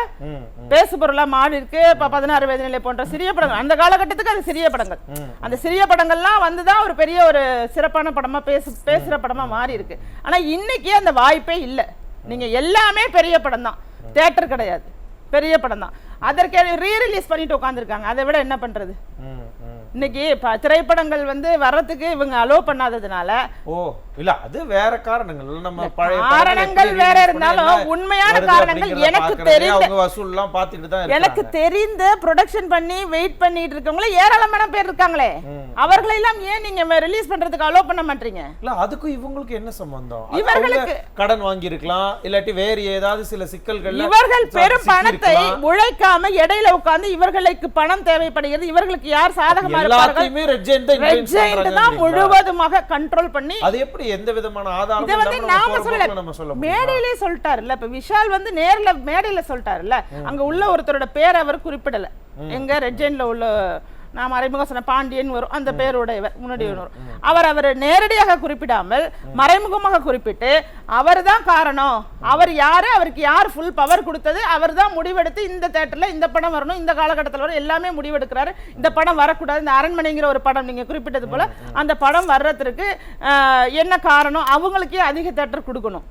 பேசு பொருளா மாறி இருக்கு. 16 வயது நிலை போன்ற சிறிய படங்கள் அந்த காலகட்டத்துக்கு அது சிறிய படங்கள். அந்த சிறிய படங்கள்லாம் வந்துதான் ஒரு பெரிய ஒரு சிறப்பான படமா பேசுற படமா மாறி இருக்கு. ஆனா இன்னைக்கு அந்த வாய்ப்பே இல்லை. நீங்க எல்லாமே பெரிய படம் தான், தியேட்டர் கிடையாது, பெரிய படம் தான். அதற்கு ரீரிலீஸ் பண்ணிட்டு உட்காந்துருக்காங்க. அதை விட என்ன பண்றது? இன்னைக்கு திரைப்படங்கள் வந்து வர்றதுக்கு இவங்க அலோ பண்ணாததுனால இல்ல அது வேற காரணங்கள். நம்ம பழைய காரணங்கள் வேற இருந்தாலும் உண்மையான காரணங்கள் எனக்கு தெரிந்த அவங்க வசூல்லாம் பார்த்துட்டு தான் எனக்கு தெரிந்த ப்ரொடக்ஷன் பண்ணி வெயிட் பண்ணிட்டு இருக்கவங்கள ஏராளமான பேர் இருக்காங்களே, அவர்களை எல்லாம் ஏன் நீங்க ரிலீஸ் பண்றதுக்கு அலோ பண்ண மாட்டீங்க? இல்ல அதுக்கும் இவங்களுக்கு என்ன சம்பந்தம்? இவர்களுக்கு கடன் வாங்கி இருக்கலாம், இல்லாட்டி வேற ஏதாவது சில சிக்கல்கள். இவர்கள் பெரும் பணத்தை உழைக்காம இடையில உட்கார்ந்து இவர்களுக்கு பணம் தேவைப்படுகிறது, இவர்களுக்கு யார் சாதகமா இருப்பார்கள், ரெட் ஜெயண்ட் தான் முழுவதுமாக கண்ட்ரோல் பண்ணி. அது எப்படி எந்த விதமான ஆதாரம் இத வந்து நாம சொல்லல, மேடையிலே சொல்லிட்டாருல்ல. இப்ப விஷால் வந்து நேர்ல மேடையில சொல்லிட்டாருல்ல, அங்க உள்ள ஒருத்தரோட பேர் அவர் குறிப்பிடல. எங்க ரெட் ஜெயண்ட்ல உள்ள நான் மறைமுக சொன்ன பாண்டியன் வரும், அந்த பேருடையவர் முன்னாடி வரும். அவர் நேரடியாக குறிப்பிடாமல் மறைமுகமாக குறிப்பிட்டு அவர் தான் காரணம், அவர் யாரு, அவருக்கு யார் ஃபுல் பவர் கொடுத்தது, அவர் தான் முடிவெடுத்து இந்த தியேட்டர்ல இந்த படம் வரணும், இந்த காலகட்டத்தில் வரும் எல்லாமே முடிவெடுக்கிறாரு, இந்த படம் வரக்கூடாது. இந்த அரண்மனைங்கிற ஒரு படம் நீங்க குறிப்பிட்டது போல அந்த படம் வர்றதுக்கு என்ன காரணம், அவங்களுக்கே அதிக தியேட்டர் கொடுக்கணும்.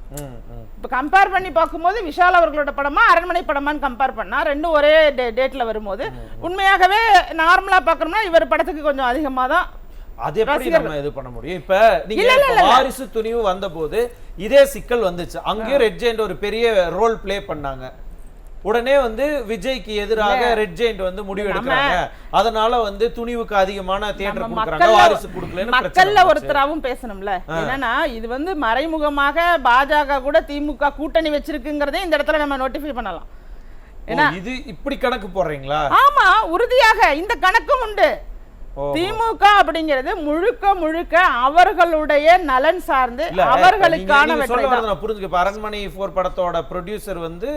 இப்போ கம்பேர் பண்ணி பார்க்கும்போது விஷால் அவர்களோட படமா அரண்மனை படமான்னு கம்பேர் பண்ணா ரெண்டும் ஒரே டேட்ல வரும்போது உண்மையாகவே நார்மலா பார்க்கணும்னா இவர் படத்துக்கு கொஞ்சம் அதிகமா தான். அது எப்படி நம்ம இது பண்ண முடியும்? இப்ப நீங்க வாரிசு துணிவு வந்தபோது இதே சிக்கல் வந்துச்சு, அங்கேயும் ரெட் ஜெயண்ட் ஒரு பெரிய ரோல் பிளே பண்ணாங்க. உடனே வந்து விஜய்க்கு எதிராக ரெட் ஜெயண்ட் வந்து முடிவெடுக்கிறாங்க, அதனால வந்து துணிவுக்கு அதிகமான தியேட்டர் கொடுக்கறாங்க, வாரிசு கொடுக்கலன்னு மக்கள்ல ஒருத்தராவும் பேசணும்ல. என்னன்னா இது வந்து மறைமுகமாக பாஜக கூட திமுக கூட்டணி வச்சிருக்குங்கறதே இந்த இடத்துல நம்ம நோட்டிஃபை பண்ணலாம். ஏன்னா இது இப்படி கணக்கு போடுறீங்களா? ஆமா, உறுதியாக இந்த கணக்கும் உண்டு. திமுக அப்படிங்கிறது முழுக்க முழுக்க அவர்களுடைய நலன் சார்ந்து அவர்களுக்கான புரிஞ்சுக்க. அரண்மனை 4 படத்தோட ப்ரொடியூசர் வந்து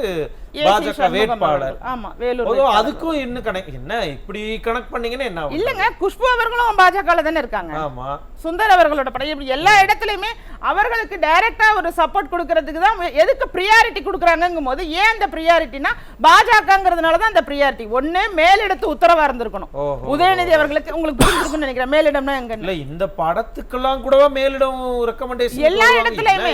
பாஜக வேட்பாளர். ஆமா, வேலூர். அதுக்கும் என்ன கணக்கு, என்ன இப்படி கணக்கு பண்ணீங்கன்னா என்ன? இல்லங்க, குஷ்பு அவர்களும் பாஜகல தானே இருக்காங்க. ஆமா, சுந்தர் அவர்களோட படம் இப்படி எல்லா இடத்துலயுமே அவர்களுக்கு டைரக்டா ஒரு சப்போர்ட் கொடுக்கிறதுக்கு தான். எதுக்கு பிரியாரிட்டி கொடுக்குறாங்கங்கும் போது ஏன் அந்த பிரியாரிட்டினா பாஜகங்கிறதுனால தான் அந்த பிரியாரிட்டி. ஒண்ணு மேலிடத்து உத்தரவா இருந்திருக்கணும். உதயநிதி அவர்களுக்கு உங்களுக்கு புரிஞ்சிருக்கும்னு நினைக்கிறேன். மேலிடம்னா எங்க இல்ல, இந்த படத்துக்கெல்லாம் கூடவா மேலிடம் ரெக்கமெண்டேஷன் எல்லா இடத்துலயுமே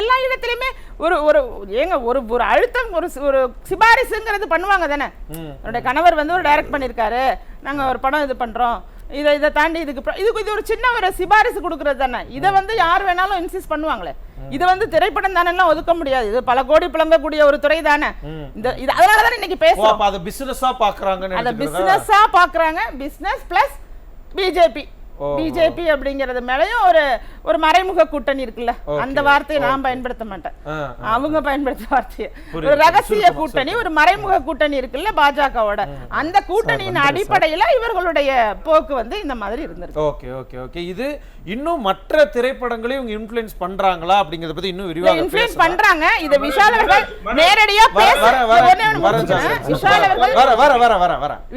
எல்லா இடத்துலயுமே ஒரு ஒரு ஏங்க ஒரு அழுத்தம் ஒரு சிபாரிசுங்கிறது பண்ணுவாங்க தானே. என்னுடைய கணவர் வந்து ஒரு டைரக்ட் பண்ணிருக்காரு, நாங்க ஒரு படம் இது பண்றோம், இதை தாண்டி இதுக்கு ஒரு சின்ன ஒரு சிபாரிசு கொடுக்கறது தானே. இதை வந்து யார் வேணாலும் இன்சிஸ்ட் பண்ணுவாங்களே. இது வந்து திரைப்படம் தானே ஒதுக்க முடியாது, இது பல கோடி புழங்கக்கூடிய ஒரு துறை தானே. இது அதனாலதான் இன்னைக்கு பேசுறோம். அதை பிசினஸா பாக்குறாங்க, அதை பிசினஸா பாக்குறாங்க. பிசினஸ் பிளஸ் பிஜேபி அப்படிங்கறது மேலயும் ஒரு மறைமுக கூட்டணி இருக்குல்ல, அந்த வார்த்தையை நான் பயன்படுத்த மாட்டேன், அவங்க பயன்படுத்த வார்த்தையை. ஒரு ரகசிய கூட்டணி, ஒரு மறைமுக கூட்டணி இருக்குல்ல பாஜகவோட, அந்த கூட்டணியின் அடிப்படையில இவர்களுடைய போக்கு வந்து இந்த மாதிரி இருந்திருக்கு. Okay okay okay. இது இன்னும் மற்ற திரைப்படங்களையும் இவங்க இன்ஃப்ளூயன்ஸ் பண்றாங்களா அப்படிங்கறத பத்தி இன்னும் விரிவாக இன்ஃப்ளூயன்ஸ் பண்றாங்க. இத விஷால் அவர்கள் நேரடியா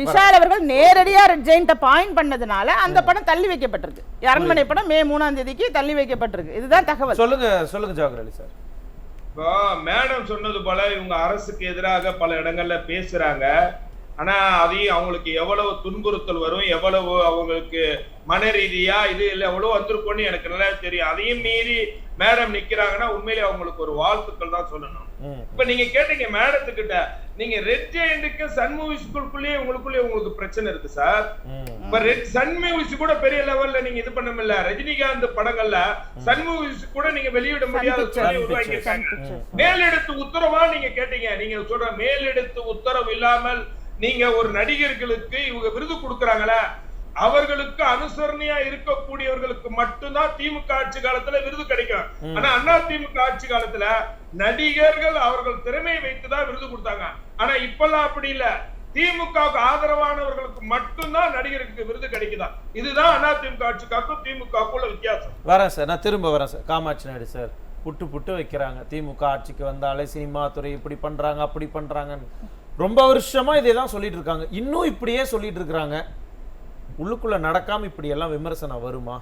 விஷால் அவர்கள் நேரடியா ரெட் ஜெயண்ட பாயிண்ட் பண்ணதுனால அந்த படம் தள்ளி வைக்கப்பட்டிருக்கு. அரண்மனை படம் மே 3ஆம் தேதிக்கு தள்ளி வைக்கப்பட்டிருக்கு. இதுதான் தகவல். சொல்லுங்க ஜவஹர் அலி சார். இப்போ மேடம் சொன்னது போல இவங்க அரசுக்கு எதிராக பல இடங்கள்ல பேசுறாங்க. ஆனா அதையும் அவங்களுக்கு எவ்வளவு துன்புறுத்தல் வரும், எவ்வளவு அவங்களுக்கு மன ரீதியா இது எவ்வளவு வந்திருக்கும்னு எனக்கு நல்லா தெரியும். அதையும் மீறி மேடம் நிக்கிறாங்கன்னா உண்மையிலே அவங்களுக்கு ஒரு வாழ்த்துக்கள் தான் சொல்லணும். இப்ப நீங்க கேட்டீங்க மேடத்துக்கிட்ட, நீங்க ரெட் ஜெயண்ட்டுக்கு சன் மூவிஸ்குள்ளே உங்களுக்கு பிரச்சனை இருக்கு சார். இப்ப சன் மூவிஸ் கூட பெரிய லெவல்ல நீங்க இது பண்ண முடியல. ரஜினிகாந்த் படங்கள்ல சன் மூவிஸ் கூட நீங்க வெளியிட முடியாத உருவாக்கியிருக்காங்க. மேலெடுத்து உத்தரவா நீங்க கேட்டீங்க, நீங்க சொல்ற மேலெடுத்து உத்தரவு இல்லாமல் நீங்க ஒரு நடிகர்களுக்கு இவங்க விருது கொடுக்கறாங்களா, அவர்களுக்கு அனுசரணையா இருக்கக்கூடியவர்களுக்கு மட்டும்தான் திமுக ஆட்சி காலத்துல விருது கிடைக்கும். ஆனா அண்ணா திமுக ஆட்சி காலத்துல நடிகர்கள் அவர்கள் திறமையை வைத்துதான் விருது கொடுத்தாங்க. ஆனா இப்பெல்லாம் அப்படி இல்ல, திமுகவுக்கு ஆதரவானவர்களுக்கு மட்டும்தான் நடிகருக்கு விருது கிடைக்குதா. இதுதான் அண்ணா திமுக ஆட்சிக்காக்கும் திமுகவுக்குள்ள வித்தியாசம். வரேன் சார், நான் திரும்ப வரேன் சார். காமாட்சி நாயுடு சார் புட்டு வைக்கிறாங்க, திமுக ஆட்சிக்கு வந்தாலே சினிமா துறை இப்படி பண்றாங்க அப்படி பண்றாங்கன்னு ரொம்ப வருஷமா இதே தான் சொல்லிட்டு இருக்காங்க. இன்னும் இப்படியே சொல்லிட்டு இருக்கிறாங்க. உள்ளுக்குள்ள நடக்காம இப்படி எல்லாம் விமர்சனம் வருமா?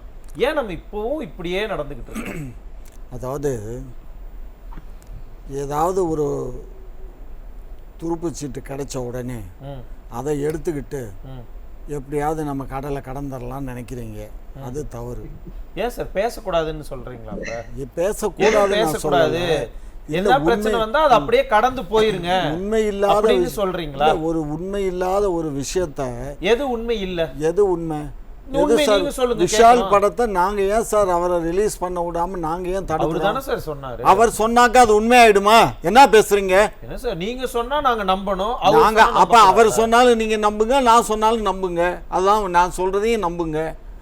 ஏன் நம்ம இப்பவும் இப்படியே நடந்துகிட்டு இருக்கோம்? அதாவது ஏதாவது ஒரு துருப்பு சீட்டு கிடைச்ச உடனே அதை எடுத்துக்கிட்டு எப்படியாவது நம்ம கடலை கடந்துடலாம்னு நினைக்கிறீங்க, அது தவறு. ஏன் சார் பேசக்கூடாதுன்னு சொல்றீங்களா? பேசக்கூடாது. என்ன பிரச்சனை வந்தா அது அப்படியே கடந்து போயிருங்க, உண்மை இல்லாத சொல்றீங்களா? ஒரு உண்மை இல்லாத ஒரு விஷயத்த, எது உண்மை இல்ல, எது உண்மை? உண்மை சார் நீங்க சொல்லுங்க விஷால் கேட்கலாம். படத்தை நாங்க ஏன் சார் அவரை ரிலீஸ் பண்ண விடாம நாங்க ஏன் அவரு தடுக்கிறோம்? தானே சார் சொன்னாரு. அவர் சொன்னாக்க அது உண்மையாயிடுமா? என்ன பேசுறீங்க? என்ன சார் நீங்க சொன்னா நாங்க நம்பணும், நாங்க அப்ப அவர் சொன்னாலும் நீங்க நம்புங்க, நான் சொன்னாலும் நம்புங்க. அதான் நான் சொல்றதையும் நம்புங்க.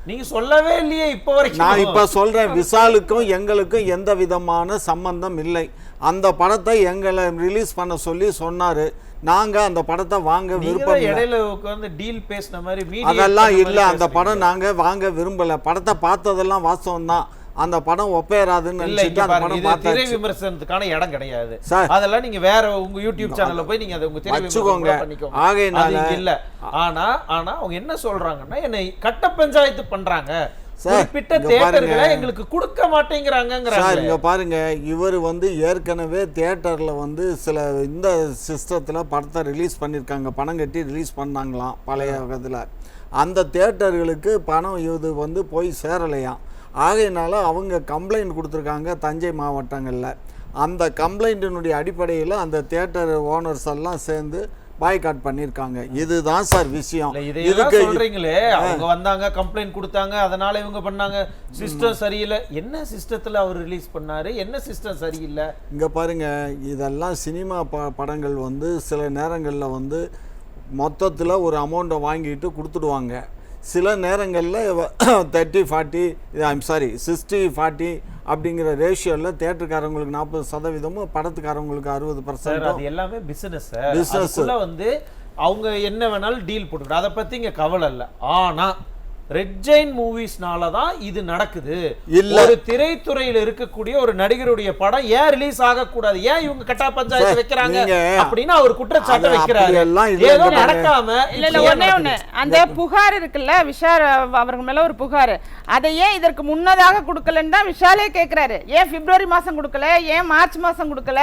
நீங்க சொல்லவே இல்லையே இப்ப வரைக்கும். நான் இப்ப சொல்றேன், விஷாலுக்கும் எங்களுக்கும் எந்த விதமான சம்பந்தம் இல்லை. அந்த படத்தை எங்களை ரிலீஸ் பண்ண சொல்லி சொன்னாரு. நாங்க அந்த படத்தை வாங்க விருப்பம் இல்லை. இடையில உட்கார்ந்து டீல் பேசின மாதிரி மீடியா அதெல்லாம் இல்ல. அந்த படம் நாங்க வாங்க விரும்பல. படத்தை பார்த்ததெல்லாம் வாஸ்தவம் தான். அந்த படம் ஒப்பேராதுன்னு இல்ல. நினைச்சிட்டு அந்த படம் இது திரை பார்த்தாச்சு விமர்சனத்துக்கான இடம் கிடையாது சார். அதெல்லாம் நீங்க வேற உங்க யூடியூப் சேனல்ல போய் நீங்க அதை உங்க திரை வச்சுக்கோங்க. விமர்சனம் பண்ணிக்கோங்க. ஆகையினால அது இங்க இல்ல. ஆனா அவங்க என்ன சொல்றாங்கன்னா, என்னை கட்ட பஞ்சாயத்து பண்றாங்க, சார், குறிப்பிட்ட இங்க தியேட்டர்களை பாருங்க. எங்களுக்கு கொடுக்க மாட்டேங்கிறாங்கங்கறாங்க. சார் இங்க பாருங்க, இவர் ஏற்கனவே தியேட்டர்ல சில இந்த சிஸ்டத்துல படத்தை ரிலீஸ் பண்ணிருக்காங்க. பணம் கட்டி ரிலீஸ் பண்ணாங்களாம் பழைய இதில். அந்த தியேட்டர்களுக்கு பணம் இது போய் சேரலையாம். ஆகையினால அவங்க கம்ப்ளைண்ட் கொடுத்துருக்காங்க தஞ்சை மாவட்டங்களில். அந்த கம்ப்ளைண்ட்டினுடைய அடிப்படையில் அந்த தியேட்டர் ஓனர்ஸ் எல்லாம் சேர்ந்து பாய்காட் பண்ணியிருக்காங்க. இதுதான் சார் விஷயம். இதுக்கு சொல்றீங்களே, அவங்க வந்தாங்க, கம்ப்ளைண்ட் கொடுத்தாங்க, அதனால இவங்க பண்ணாங்க, சிஸ்டம் சரியில்லை. என்ன சிஸ்டத்துல அவர் ரிலீஸ் பண்ணாரு? என்ன சிஸ்டம் சரியில்லை? இங்க பாருங்க, இதெல்லாம் சினிமா படங்கள் சில நேரங்களில் மொத்தத்தில் ஒரு அமௌண்ட்டை வாங்கிட்டு கொடுத்துடுவாங்க. சில நேரங்களில் 30-40 60-40 அப்படிங்கிற ரேஷியோவில் தேட்டருக்காரங்களுக்கு 40%, படத்துக்காரங்களுக்கு 60%. அது எல்லாமே பிசினஸ். அவங்க என்ன வேணாலும் டீல் போட்டுக்கிட்டு அதை பத்தி இங்க கவலை இல்லை. ஆனா ரெட் ஜெயின் மூவிஸ்னால தான் இது நடக்குது. ஒரு திரைத்துறையில் இருக்கக்கூடிய ஒரு நடிகருடைய படம் ஏன் ரிலீஸ் ஆகக்கூடாது, ஏன் இவங்க கட்டா பஞ்சாயத்து வைக்கிறாங்க அப்படின்னு அவர் குற்றச்சாட்டு வைக்கிறாரு. ஏதோ நடக்காம ஒண்ணு அந்த புகார் இருக்குல்ல, விஷால் அவர்கள் மேல ஒரு புகார், அதை ஏன் இதற்கு முன்னதாக கொடுக்கலன்னு தான் விஷாலே கேட்கிறாரு. ஏன் பிப்ரவரி மாசம் கொடுக்கல, ஏன் மார்ச் மாசம் கொடுக்கல,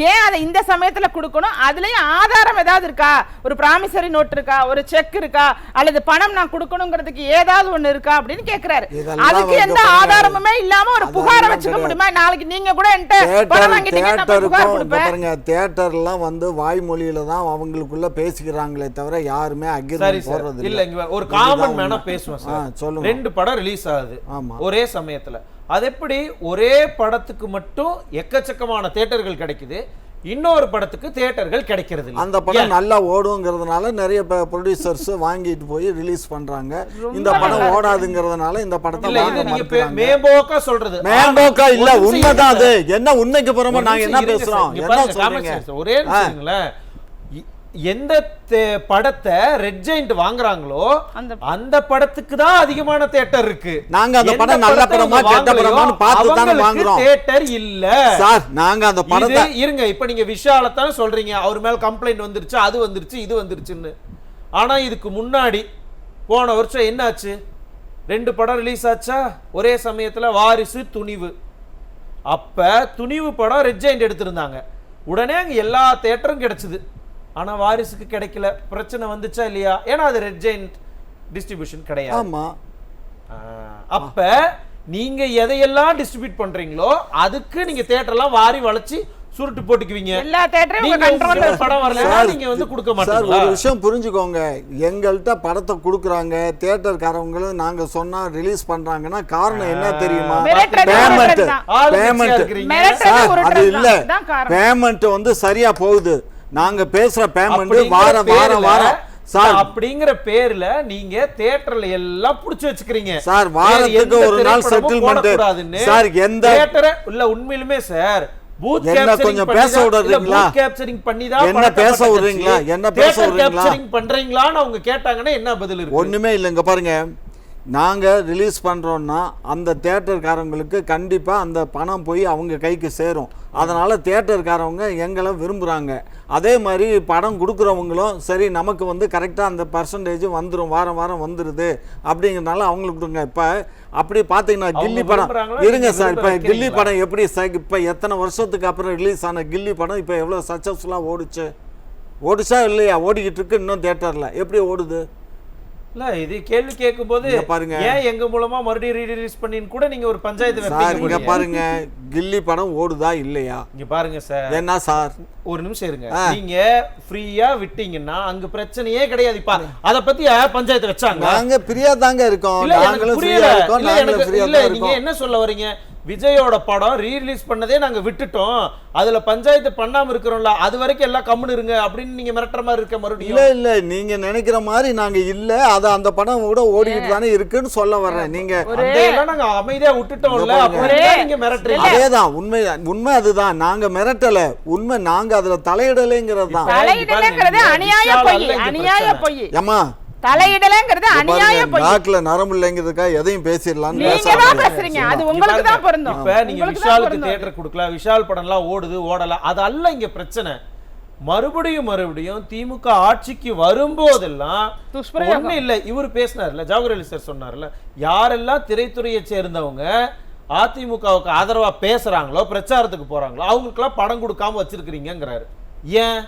ஏன் அதை இந்த சமயத்துல கொடுக்கணும்? அதுலயும் ஆதாரம் ஏதாவது இருக்கா? ஒரு பிராமிசரி நோட் இருக்கா, ஒரு செக் இருக்கா, அல்லது பணம் நான் கொடுக்கணுங்கிறதுக்கு ஏதாவது ஒண்ணு இருக்கா அப்படின்னு கேக்குறாரு. அதுக்கு எந்த ஆதாரமுமே இல்லாம ஒரு புகாரை வச்சுக்க முடியுமா? நாளைக்கு நீங்க கூட என்கிட்ட பணம் வாங்கிட்டீங்க, நான் புகார் கொடுப்பேன். தியேட்டர்லாம் வாய்மொழியில தான் அவங்களுக்குள்ள பேசிக்கிறாங்களே தவிர யாருமே அக்ரிமெண்ட் போடுறது இல்ல. இங்க ஒரு காமன் மேனா பேசுவேன் சார். சொல்லுங்க. 2 படம் ரிலீஸ் ஆகுது ஒரே சமயத்துல. அது எப்படி ஒரே படத்துக்கு மட்டும் எக்கச்சக்கமான தியேட்டர்கள் கிடைக்குது, இன்னொரு படத்துக்கு தியேட்டர்கள் கிடைக்கிறது? அந்த படம் நல்லா ஓடுங்கிறதுனால நிறைய ப்ரொடியூசர்ஸ் வாங்கிட்டு போய் ரிலீஸ் பண்றாங்க. இந்த படம் ஓடாதுங்கிறதுனால இந்த படத்தை மேம்போக்கா சொல்றது. மேம்போக்கா இல்ல, உண்மைதான். அது என்ன உண்மைக்கு புறமா நாங்க என்ன பேசுறோம்? என்ன சொல்றீங்க? ஒரே நிமிஷங்களே, எந்த படத்தை ரெட் ஜெயிண்ட் வாங்குறாங்களோ அந்த படத்துக்கு தான் அதிகமான தியேட்டர் இருக்கு. நாங்க அந்த படம் நல்ல படமா கெட்ட படமான்னு பார்த்து தான வாங்குறோம். தியேட்டர் இல்ல சார். நாங்க அந்த படத்தை இருங்க, இப்ப நீங்க விஷால தான் சொல்றீங்க, அவர் மேல கம்ப்ளைண்ட் வந்துருச்சு, அது வந்துருச்சு, இது வந்துருச்சுன்னு. ஆனா இதுக்கு முன்னாடி போன வருஷம் என்னாச்சு? 2 படம் ரிலீஸ் ஆச்சா ஒரே சமயத்துல, வாரிசு, துணிவு. அப்ப துணிவு படம் ரெட் ஜெயிண்ட் எடுத்திருந்தாங்க, உடனே அங்க எல்லா தியேட்டரும் கிடைச்சது. ஆனா வாரிசுக்கு கிடைக்கல. பிரச்சனை வந்துச்சா இல்லையா? ஏன்னா அது ரெட் ஜெயிண்ட் டிஸ்ட்ரிபியூஷன் கிடையாது. ஆமா. அப்ப நீங்க எதையெல்லாம் டிஸ்ட்ரிபியூட் பண்றீங்களோ அதுக்கு நீங்க தியேட்டர்லாம் வாரி வளைச்சு சுருட்டு போட்டுக்குவீங்க. எல்லா தியேட்டரும் கண்ட்ரோல்ல படம் வரல, நீங்க கொடுக்க மாட்டீங்களா? ஒரு விஷயம் புரிஞ்சுக்கோங்க, எங்கள்கிட்ட படத்தை கொடுக்குறாங்க தியேட்டர்காரவங்க, நாங்க சொன்னா ரிலீஸ் பண்றாங்கன்னா காரணம் என்ன தெரியுமா? பேமெண்ட். அது இல்ல, பேமெண்ட் சரியா போகுது. நாங்க பேசுற பேமெண்ட் வாரம் சார் அப்படிங்கிற பேர்ல நீங்க தியேட்டர்ல எல்லாம் புடிச்சு வச்சுக்கிறீங்க சார். வாரத்துக்கு ஒரு நாள் செட்டில்மென்ட் சார். எந்த தியேட்டர் இல்ல உண்மையிலுமே சார், பூத் கேப்சரிங் கொஞ்சம் பேச விடுறீங்களா? கேப்சரிங் பண்ணி தான் என்ன பேச விடுறீங்களா? என்ன பேச விடுறீங்களா? கேப்சரிங் பண்றீங்களான்னு அவங்க கேட்டாங்கன்னா என்ன பதில் இருக்கு? ஒண்ணுமே இல்லைங்க. பாருங்க, நாங்கள் ரிலீஸ் பண்ணுறோன்னா அந்த தியேட்டர்காரங்களுக்கு கண்டிப்பாக அந்த பணம் போய் அவங்க கைக்கு சேரும். அதனால் தியேட்டர்காரவங்க எங்களை விரும்புகிறாங்க. அதே மாதிரி படம் கொடுக்குறவங்களும் சரி நமக்கு கரெக்டாக அந்த பர்சன்டேஜ் வந்துடும், வாரம் வாரம் வந்துடுது அப்படிங்கிறதுனால அவங்களுக்கு கொடுங்க. இப்போ அப்படி பார்த்தீங்கன்னா கில்லி படம் இருங்க சார். இப்போ கில்லி படம் எப்படி இப்போ எத்தனை வருஷத்துக்கு அப்புறம் ரிலீஸ் ஆன கில்லி படம் இப்போ எவ்வளோ சக்ஸஸ்ஃபுல்லாக ஓடிச்சா இல்லையா? ஓடிக்கிட்டு இருக்கு இன்னும் தியேட்டரில். எப்படி ஓடுது? இல்ல இது கேள்வி கேட்கும்போது இங்க பாருங்க. ஏன் எங்க மூலமா மறுபடியும் ரீரிலீஸ் பண்ணின்னு கூட நீங்க ஒரு பஞ்சாயத்து சார் வைப்பீங்க இங்க போலயே. பாருங்க, கில்லி படம் ஓடுதா இல்லையா? இங்க பாருங்க சார், என்ன சார் ஒரு நிமிஷம் இருங்க. நீங்க ஃப்ரீயா விட்டீங்கன்னா அங்க பிரச்சனையே கிடையாதுப்பா. அத பத்தி பஞ்சாயத்து வச்சாங்க. நாங்க பிரியா தாங்க இருக்கோம், இல்ல எனக்கு நாங்களும் புரியல. ஃப்ரீயா இருக்கோம், இல்ல நாங்களும் எனக்கு ஃப்ரீயா இல்ல தான் நீங்க இருக்கோம். என்ன சொல்ல வரீங்க? விஜயோட படம் ரீரிலீஸ் பண்ணதே நாங்க விட்டுட்டோம், அதுல பஞ்சாயத்து பண்ணாம இருக்கிறோம்ல, அது வரைக்கும் எல்லாம் கம்முன்னு இருங்க அப்படின்னு நீங்க மிரட்டுற மாதிரி இருக்க மறுபடியும். இல்ல இல்ல நீங்க நினைக்கிற மாதிரி நாங்க இல்ல, அது அந்த படம் கூட ஓடிட்டு தானே இருக்குன்னு சொல்ல வர்றேன். நீங்க அதையெல்லாம் நாங்க அமைதியா விட்டுட்டோம்ல, அப்படியே நீங்க மிரட்டுறீங்க. அதேதான் உண்மை அதுதான். நாங்க மிரட்டல, உண்மை நாங்க அதுல தலையிடலைங்கிறது தான். தலையிடலங்கிறது அநியாய பொய், அநியாய பொய். ஏமா தலையிடலங்கிறது அநியாய பொய். நாக்குல நரம்பு இல்லைங்கிறதுக்காக எதையும் பேசிடலாம்னு நீங்க தான் பேசுறீங்க, அது உங்களுக்கு தான் பொருந்தும். இப்ப நீங்க விஷாலுக்கு தியேட்டர் கொடுக்கலாம், விஷால் படம்லாம் ஓடுது ஓடல, அது அல்ல இங்க பிரச்சனை. மறுபடியும் திமுக ஆட்சிக்கு வரும்போதெல்லாம் ஒண்ணு இல்ல. இவர் பேசினார்ல, ஜவஹர் அலி சார் சொன்னார்ல, யாரெல்லாம் திரைத்துறையை சேர்ந்தவங்க அதிமுகவுக்கு ஆதரவா பேசுறாங்களோ, பிரச்சாரத்துக்கு போறாங்களோ, அவங்களுக்கெல்லாம் படம் கொடுக்காம வச்சிருக்கிறீங்கிறாரு. ஏன்?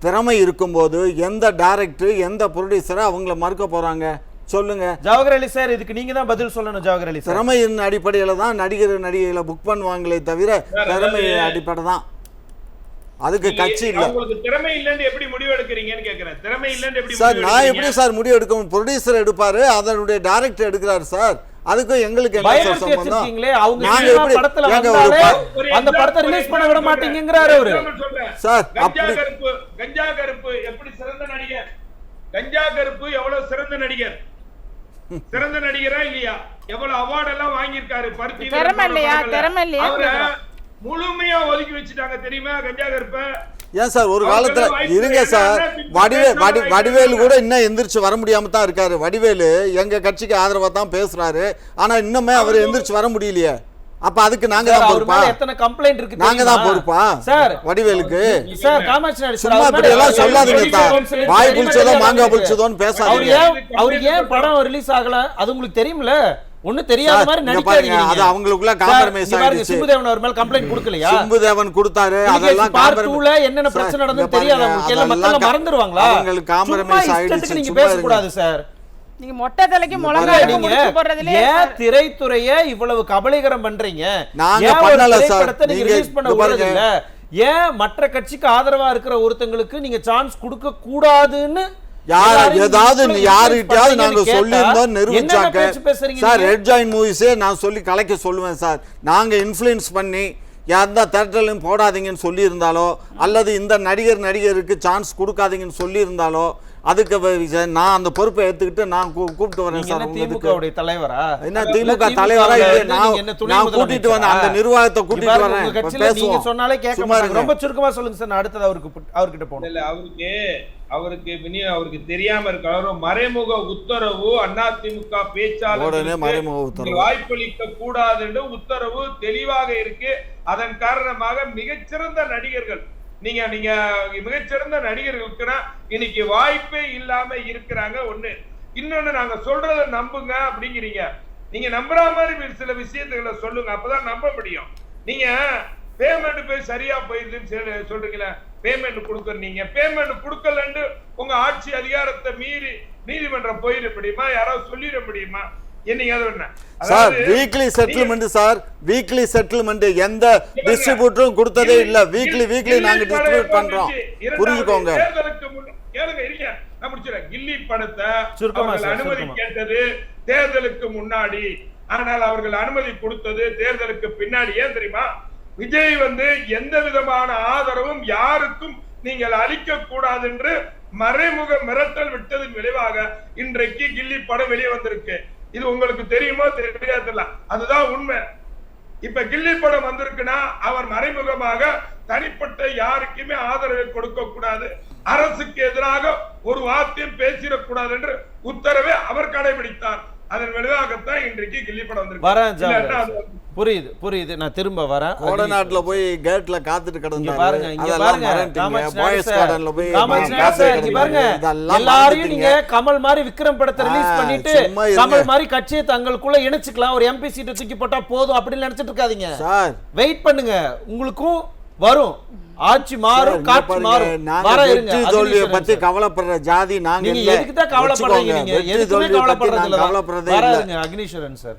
திறமை இருக்கும்போது எந்த டைரக்டர் எந்த ப்ரொடியூசரை அவங்கள மறுக்க போறாங்க சொல்லுங்க? ஜவஹர் அலி சார், இதுக்கு நீங்க தான் பதில் சொல்லணும். ஜவஹர் அலி சார், திறமையின் அடிப்படையில தான் நடிகைகளை புக் பண்ணுவாங்களே தவிர திறமை அடிப்படை தான், அதுக்கு கட்சி இல்ல. உங்களுக்கு திறமை இல்லன்னு எப்படி முடிவு எடுக்கிறீங்கன்னு கேக்குறேன். திறமை இல்லன்னு எப்படி சார் நான் எப்படி சார் முடிவு எடுக்கணும்? ப்ரொடியூசர் எடுப்பாரு, அதனுடைய டைரக்டர் எடுக்கிறாரு சார். அதுக்கும் எங்களுக்கு என்ன சார் சம்பந்தம்? நாங்க எப்படி அந்த படத்தை ரிலீஸ் பண்ண விட மாட்டீங்கங்கறாரு அவரு. சார் கஞ்சா கருப்பு எப்படி சிறந்த நடிகர்? கஞ்சா கருப்பு எவ்வளவு சிறந்த நடிகர்? சிறந்த நடிகரா இல்லையா? எவ்வளவு அவார்ட் எல்லாம் வாங்கியிருக்காரு? பருத்தி திறமை இல்லையா? முழுமையா ஒதுக்கி வச்சுட்டாங்க தெரியுமா கஞ்சா கருப்ப? ஏன் சார் ஒரு காலத்துல இருங்க சார், வடிவேலு கூட இன்னும் எந்திரிச்சு வர முடியாம தான் இருக்காரு. வடிவேலு எங்க கட்சிக்கு ஆதரவா தான் பேசுறாரு, ஆனா இன்னுமே அவர் எந்திரிச்சு வர முடியலையே. அப்ப அதுக்கு நாங்க தான் பொறுப்பா? எத்தனை கம்ப்ளைண்ட் இருக்கு நாங்க தான் பொறுப்பா சார் வடிவேலுக்கு? சார் காமாட்சி நாயுடு சும்மா இப்படி எல்லாம் சொல்லாதீங்க சார், வாய் புளிச்சதோ மாங்காய் புளிச்சதோன்னு பேசாதீங்க. அவர் ஏன் படம் ரிலீஸ் ஆகல அது உங்களுக்கு தெரியும்ல? ஒண்ணு தெரியாத மாதிரி நடிக்காதீங்க. அது அவங்களுக்குள்ள காம்ப்ரமைஸ் ஆயிடுச்சு. சிம்புதேவன் அவர் மேல கம்ப்ளைண்ட் கொடுக்கலையா? சிம்புதேவன் கொடுத்தாரு, அதெல்லாம் காம்ப்ரமைஸ். என்னென்ன பிரச்சனை நடந்தது தெரியாது உங்களுக்கு, எல்லாம் மக்கள் மறந்துடுவாங்களா? அவங்களுக்கு காம்ப்ரமைஸ் ஆயிடுச்சு. நீங்க பேச கூடாது சார். நீங்க மொட்டை தலைக்கு முழங்கா போடுறதுல ஏன் திரைத்துறையை இவ்வளவு கபலீகரம் பண்றீங்க? நாங்க பண்ணல சார், நீங்க ரிலீஸ் பண்ண விடுறது இல்ல. ஏன் மற்ற கட்சிக்கு ஆதரவா இருக்கிற ஒருத்தங்களுக்கு நீங்க சான்ஸ் கொடுக்க கூடாதுன்னு ஏதாவது யாருக்கிட்டயாவது நாங்க சொல்லியிருந்தோம் நிரூபிச்சாக்க சார்? ரெட் ஜாயின் மூவிஸே நான் சொல்லி கலைக்க சொல்லுவேன் சார். நாங்க இன்ஃப்ளூயன்ஸ் பண்ணி எந்த தேட்டர்லையும் போடாதீங்கன்னு சொல்லியிருந்தாலோ, அல்லது இந்த நடிகருக்கு சான்ஸ் கொடுக்காதீங்கன்னு சொல்லியிருந்தாலோ, அதுக்கு நான் அந்த பொறுப்பை ஏத்துக்கிட்டு நான் கூப்பிட்டு வரேன் சார். திமுக தலைவரா? என்ன திமுக தலைவரா? நான் கூட்டிட்டு வந்தேன், அந்த நிர்வாகத்தை கூட்டிட்டு வரேன். நீங்க சொன்னாலே கேட்க மாட்டாங்க. ரொம்ப சுருக்கமா சொல்லுங்க சார், நான் அடுத்தது அவர்கிட்ட போறேன். இல்ல அவருக்கு தெரியாம இருக்காரு. மறைமுக உத்தரவு அதிமுக பேச்சாளர் வாய்ப்பளிக்க கூடாது என்று உத்தரவு தெளிவாக இருக்கு. அதன் காரணமாக மிகச்சிறந்த நடிகர்கள், நீங்க மிகச்சிறந்த நடிகர்களுக்குன்னா இன்னைக்கு வாய்ப்பே இல்லாம இருக்கிறாங்க. ஒண்ணு. இன்னொன்னு, நாங்க சொல்றத நம்புங்க அப்படிங்கிறீங்க. நீங்க நம்புற மாதிரி சில விஷயத்துகளை சொல்லுங்க, அப்பதான் நம்ப முடியும். நீங்க பேமெண்ட் போய் சரியா போயிருதுன்னு சொல்றீங்களா? பேமெண்ட் கொடுக்கறீங்க, பேமெண்ட் கொடுக்கலன்னு உங்க ஆட்சி அதிகாரத்தை மீறி நீதிமன்றம் போயிட முடியுமா? யாராவது சொல்லிட முடியுமா? Sir weekly settlement sir, weekly settlement எந்த டிஸ்ட்ரிபியூட்டரும் கொடுத்ததே இல்ல. வீக்லி நாங்க டிஸ்ட்ரிபியூட் பண்றோம், புரிஞ்சுக்கோங்க. கில்லி படத்தை அனுமதி கேட்டது தேர்தலுக்கு முன்னாடி, ஆனால் அவர்கள் அனுமதி கொடுத்தது தேர்தலுக்கு பின்னாடி. ஏன் தெரியுமா? விஜய் எந்த விதமான ஆதரவும் யாருக்கும் நீங்கள் அளிக்க கூடாது என்று மறைமுக மிரட்டல் விட்டதின் விளைவாக இன்றைக்கு கில்லி படம் வெளியே வந்திருக்கு. இது உங்களுக்கு தெரியுமோ தெரியாதுல்ல, அதுதான் உண்மை. இப்ப கில்லி படம் வந்திருக்குன்னா அவர் மறைமுகமாக தனிப்பட்ட யாருக்குமே ஆதரவை கொடுக்க கூடாது, அரசுக்கு எதிராக ஒரு வார்த்தையும் பேசிடக்கூடாது என்று உத்தரவை அவர் கடைபிடித்தார். அதன் விளைவாகத்தான் இன்றைக்கு கில்லி படம் வந்திருக்கு. புரியுது. நான் திரும்ப வரேன். கோடநாட்டுல போய் கேட்ல காத்துட்டு கிடந்தாங்க பாருங்க. எல்லாரையும் நீங்க கமல் மாதிரி விக்ரம் படத்தை ரிலீஸ் பண்ணிட்டு கமல் மாதிரி கட்சியை தங்களுக்குள்ள இணைச்சுக்கலாம், ஒரு எம்பி சீட்டை தூக்கி போட்டா போதும் அப்படின்னு நினைச்சிட்டு இருக்காதீங்க. வெயிட் பண்ணுங்க, உங்களுக்கும் வரும், ஆட்சி மாறும், இங்க காட்சி பாருங்க, மாறும். நாங்க வர இருங்க, வெற்றி தோல்வியை அக்னீஸ்வரன் பத்தி சார். கவலைப்படுற ஜாதி நாங்க நீங்க இல்ல. எதுக்கு தான் கவலைப்படுறீங்க? நீங்க வெற்றி எதுக்குமே தோல்வியை பத்தி கவலைப்படுறது நாங்க இல்ல. கவலைப்படுறதே வர இல்ல. இருங்க அக்னீஸ்வரன் சார்.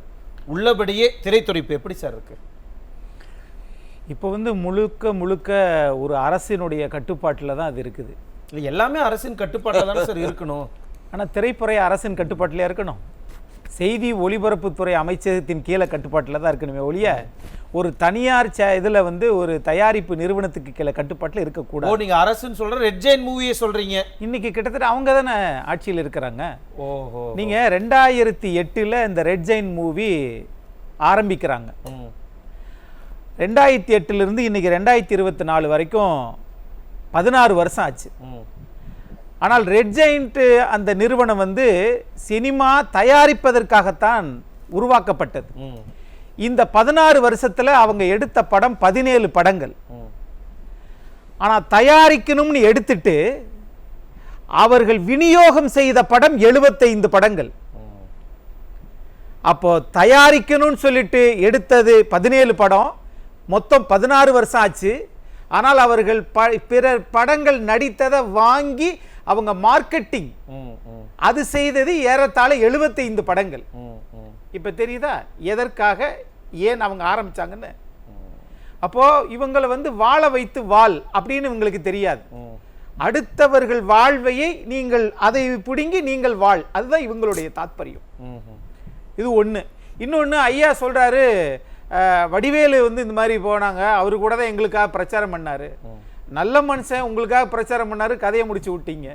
உள்ளபடியே திரைத்துறை இப்ப எப்படி சார் இருக்கு? இப்போ வந்து முழுக்க ஒரு அரசினுடைய கட்டுப்பாட்டில் தான் அது இருக்குது. இல்ல எல்லாமே அரசின் கட்டுப்பாட்டில் தானே சார் இருக்கணும். ஆனால் திரைத்துறை அரசின் கட்டுப்பாட்டிலே இருக்கணும். செய்தி ஒலிபரப்புத்துறை அமைச்சகத்தின் கீழே கட்டுப்பாட்டில் தான் இருக்கணுமே ஒழிய ஒரு தனியார் இதில் வந்து ஒரு தயாரிப்பு நிறுவனத்துக்கு கீழே கட்டுப்பாட்டில் ஓ, இருக்கக்கூடாது. நீங்க அரசுன்னு சொல்ற ரெட் ஜெயின் மூவியை சொல்றீங்க. இன்னைக்கு கிட்டத்தட்ட அவங்க தானே ஆட்சியில் இருக்கிறாங்க. ஓஹோ. நீங்கள் 2008 இந்த ரெட் ஜெயின் மூவி ஆரம்பிக்கிறாங்க. 2008 இன்னைக்கு 2024 வரைக்கும் 16 வருஷம் ஆச்சு. ஆனால் ரெட் ஜெயிண்ட் அந்த நிறுவனம் வந்து சினிமா தயாரிப்பதற்காகத்தான் உருவாக்கப்பட்டது. இந்த 16 வருஷத்துல அவங்க எடுத்த படம் 17 படங்கள். ஆனா தயாரிக்கணும்னு எடுத்துட்டு அவர்கள் விநியோகம் செய்த படம் 75 படங்கள். அப்போ தயாரிக்கணும்னு சொல்லிட்டு எடுத்தது 17 படம், மொத்தம் 16 வருஷம் ஆச்சு. ஆனால் அவர்கள் பிறர் படங்கள் நடித்ததை வாங்கி அவங்க மார்க்கெட்டிங் அது செய்தது ஏறத்தாழ 75 படங்கள். இப்ப தெரியுதா எதற்காக ஏன் அவங்க ஆரம்பிச்சாங்கன்னு? அப்போ இவங்களை வந்து வாழ வைத்து வாழ் அப்படின்னு இவங்களுக்கு தெரியாது. அடுத்தவர்கள் வாழ்வையை நீங்கள் அதை பிடுங்கி நீங்கள் வாழ், அதுதான் இவங்களுடைய தாத்பரியம். இது ஒண்ணு. இன்னொன்னு ஐயா சொல்றாரு, வடிவேலு வந்து இந்த மாதிரி போனாங்க, அவரு கூட தான் எங்களுக்காக பிரச்சாரம் பண்ணாரு. நல்ல மனுஷன் உங்களுக்காக பிரச்சாரம் பண்ணாரு, கதையை முடிச்சு விட்டீங்க.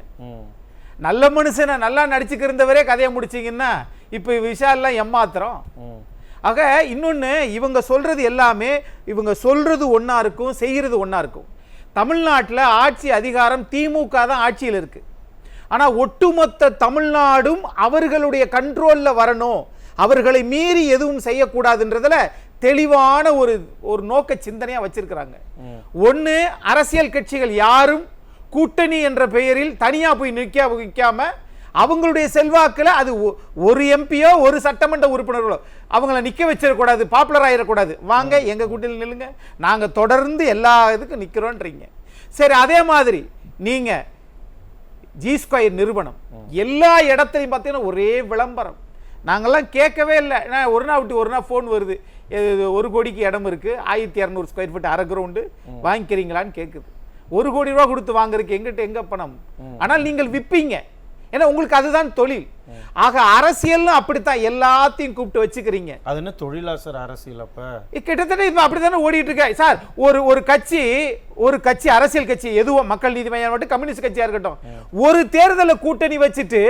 நல்ல மனுஷனை நல்லா நடிச்சுக்கிருந்தவரே கதையை முடிச்சிங்கன்னா இப்போ விஷயம்லாம் ஏமாத்திரம். ஆக இன்னொன்று, இவங்க சொல்றது எல்லாமே இவங்க சொல்றது ஒன்றா இருக்கும், செய்கிறது ஒன்றா இருக்கும். தமிழ்நாட்டில் ஆட்சி அதிகாரம் திமுக தான் ஆட்சியில் இருக்கு. ஆனால் ஒட்டுமொத்த தமிழ்நாடும் அவர்களுடைய கண்ட்ரோலில் வரணும், அவர்களை மீறி எதுவும் செய்யக்கூடாதுன்றதுல தெளிவான ஒரு நோக்க சிந்தனையா வச்சிருக்கிறாங்க. ஒன்று, அரசியல் கட்சிகள் யாரும் கூட்டணி என்ற பெயரில் தனியா போய் நிற்காம அவங்களுடைய செல்வாக்குல அது ஒரு எம்பியோ ஒரு சட்டமன்ற உறுப்பினர்களோ அவங்கள நிக்க வச்சிடக்கூடாது, பாப்புலர் ஆயிடக்கூடாது. வாங்க எங்க கூட்டணியில் நில்லுங்க, நாங்க தொடர்ந்து எல்லா இதுக்கும் நிக்கிறோன்றீங்க. சரி, அதே மாதிரி நீங்க G2 நிறுவனம் எல்லா இடத்துலையும் பார்த்தீங்கன்னா ஒரே விளம்பரம். நாங்கெல்லாம் கேட்கவே இல்லை. ஒரு நாள் விட்டு ஒரு நாள் ஃபோன் வருது, 1 கோடிக்கு இடம் இருக்கு, 1200 ஸ்கொயர் ஃபீட் அரை கிரவுண்டு வாங்கிக்கிறீங்களான்னு கேட்குது. 1 கோடி ரூபா கொடுத்து வாங்குறதுக்கு எங்கிட்ட எங்க பணம்? ஆனால் நீங்கள் விற்பீங்க, ஏன்னா உங்களுக்கு அதுதான் தொழில். ஆக அரசியல் அப்படித்தான், எல்லாத்தையும் கூப்பிட்டு வச்சுக்கிறீங்க. அது என்ன தொழிலா சார் அரசியல்? அப்ப கிட்டத்தட்ட இப்ப அப்படித்தானே ஓடிட்டு இருக்க சார். ஒரு கட்சி அரசியல் கட்சி எதுவும் மக்கள் நீதி மய்யம் மட்டும் கம்யூனிஸ்ட் கட்சியா இருக்கட்டும், ஒரு தேர்தலை கூட்டணி வச்சுட்டு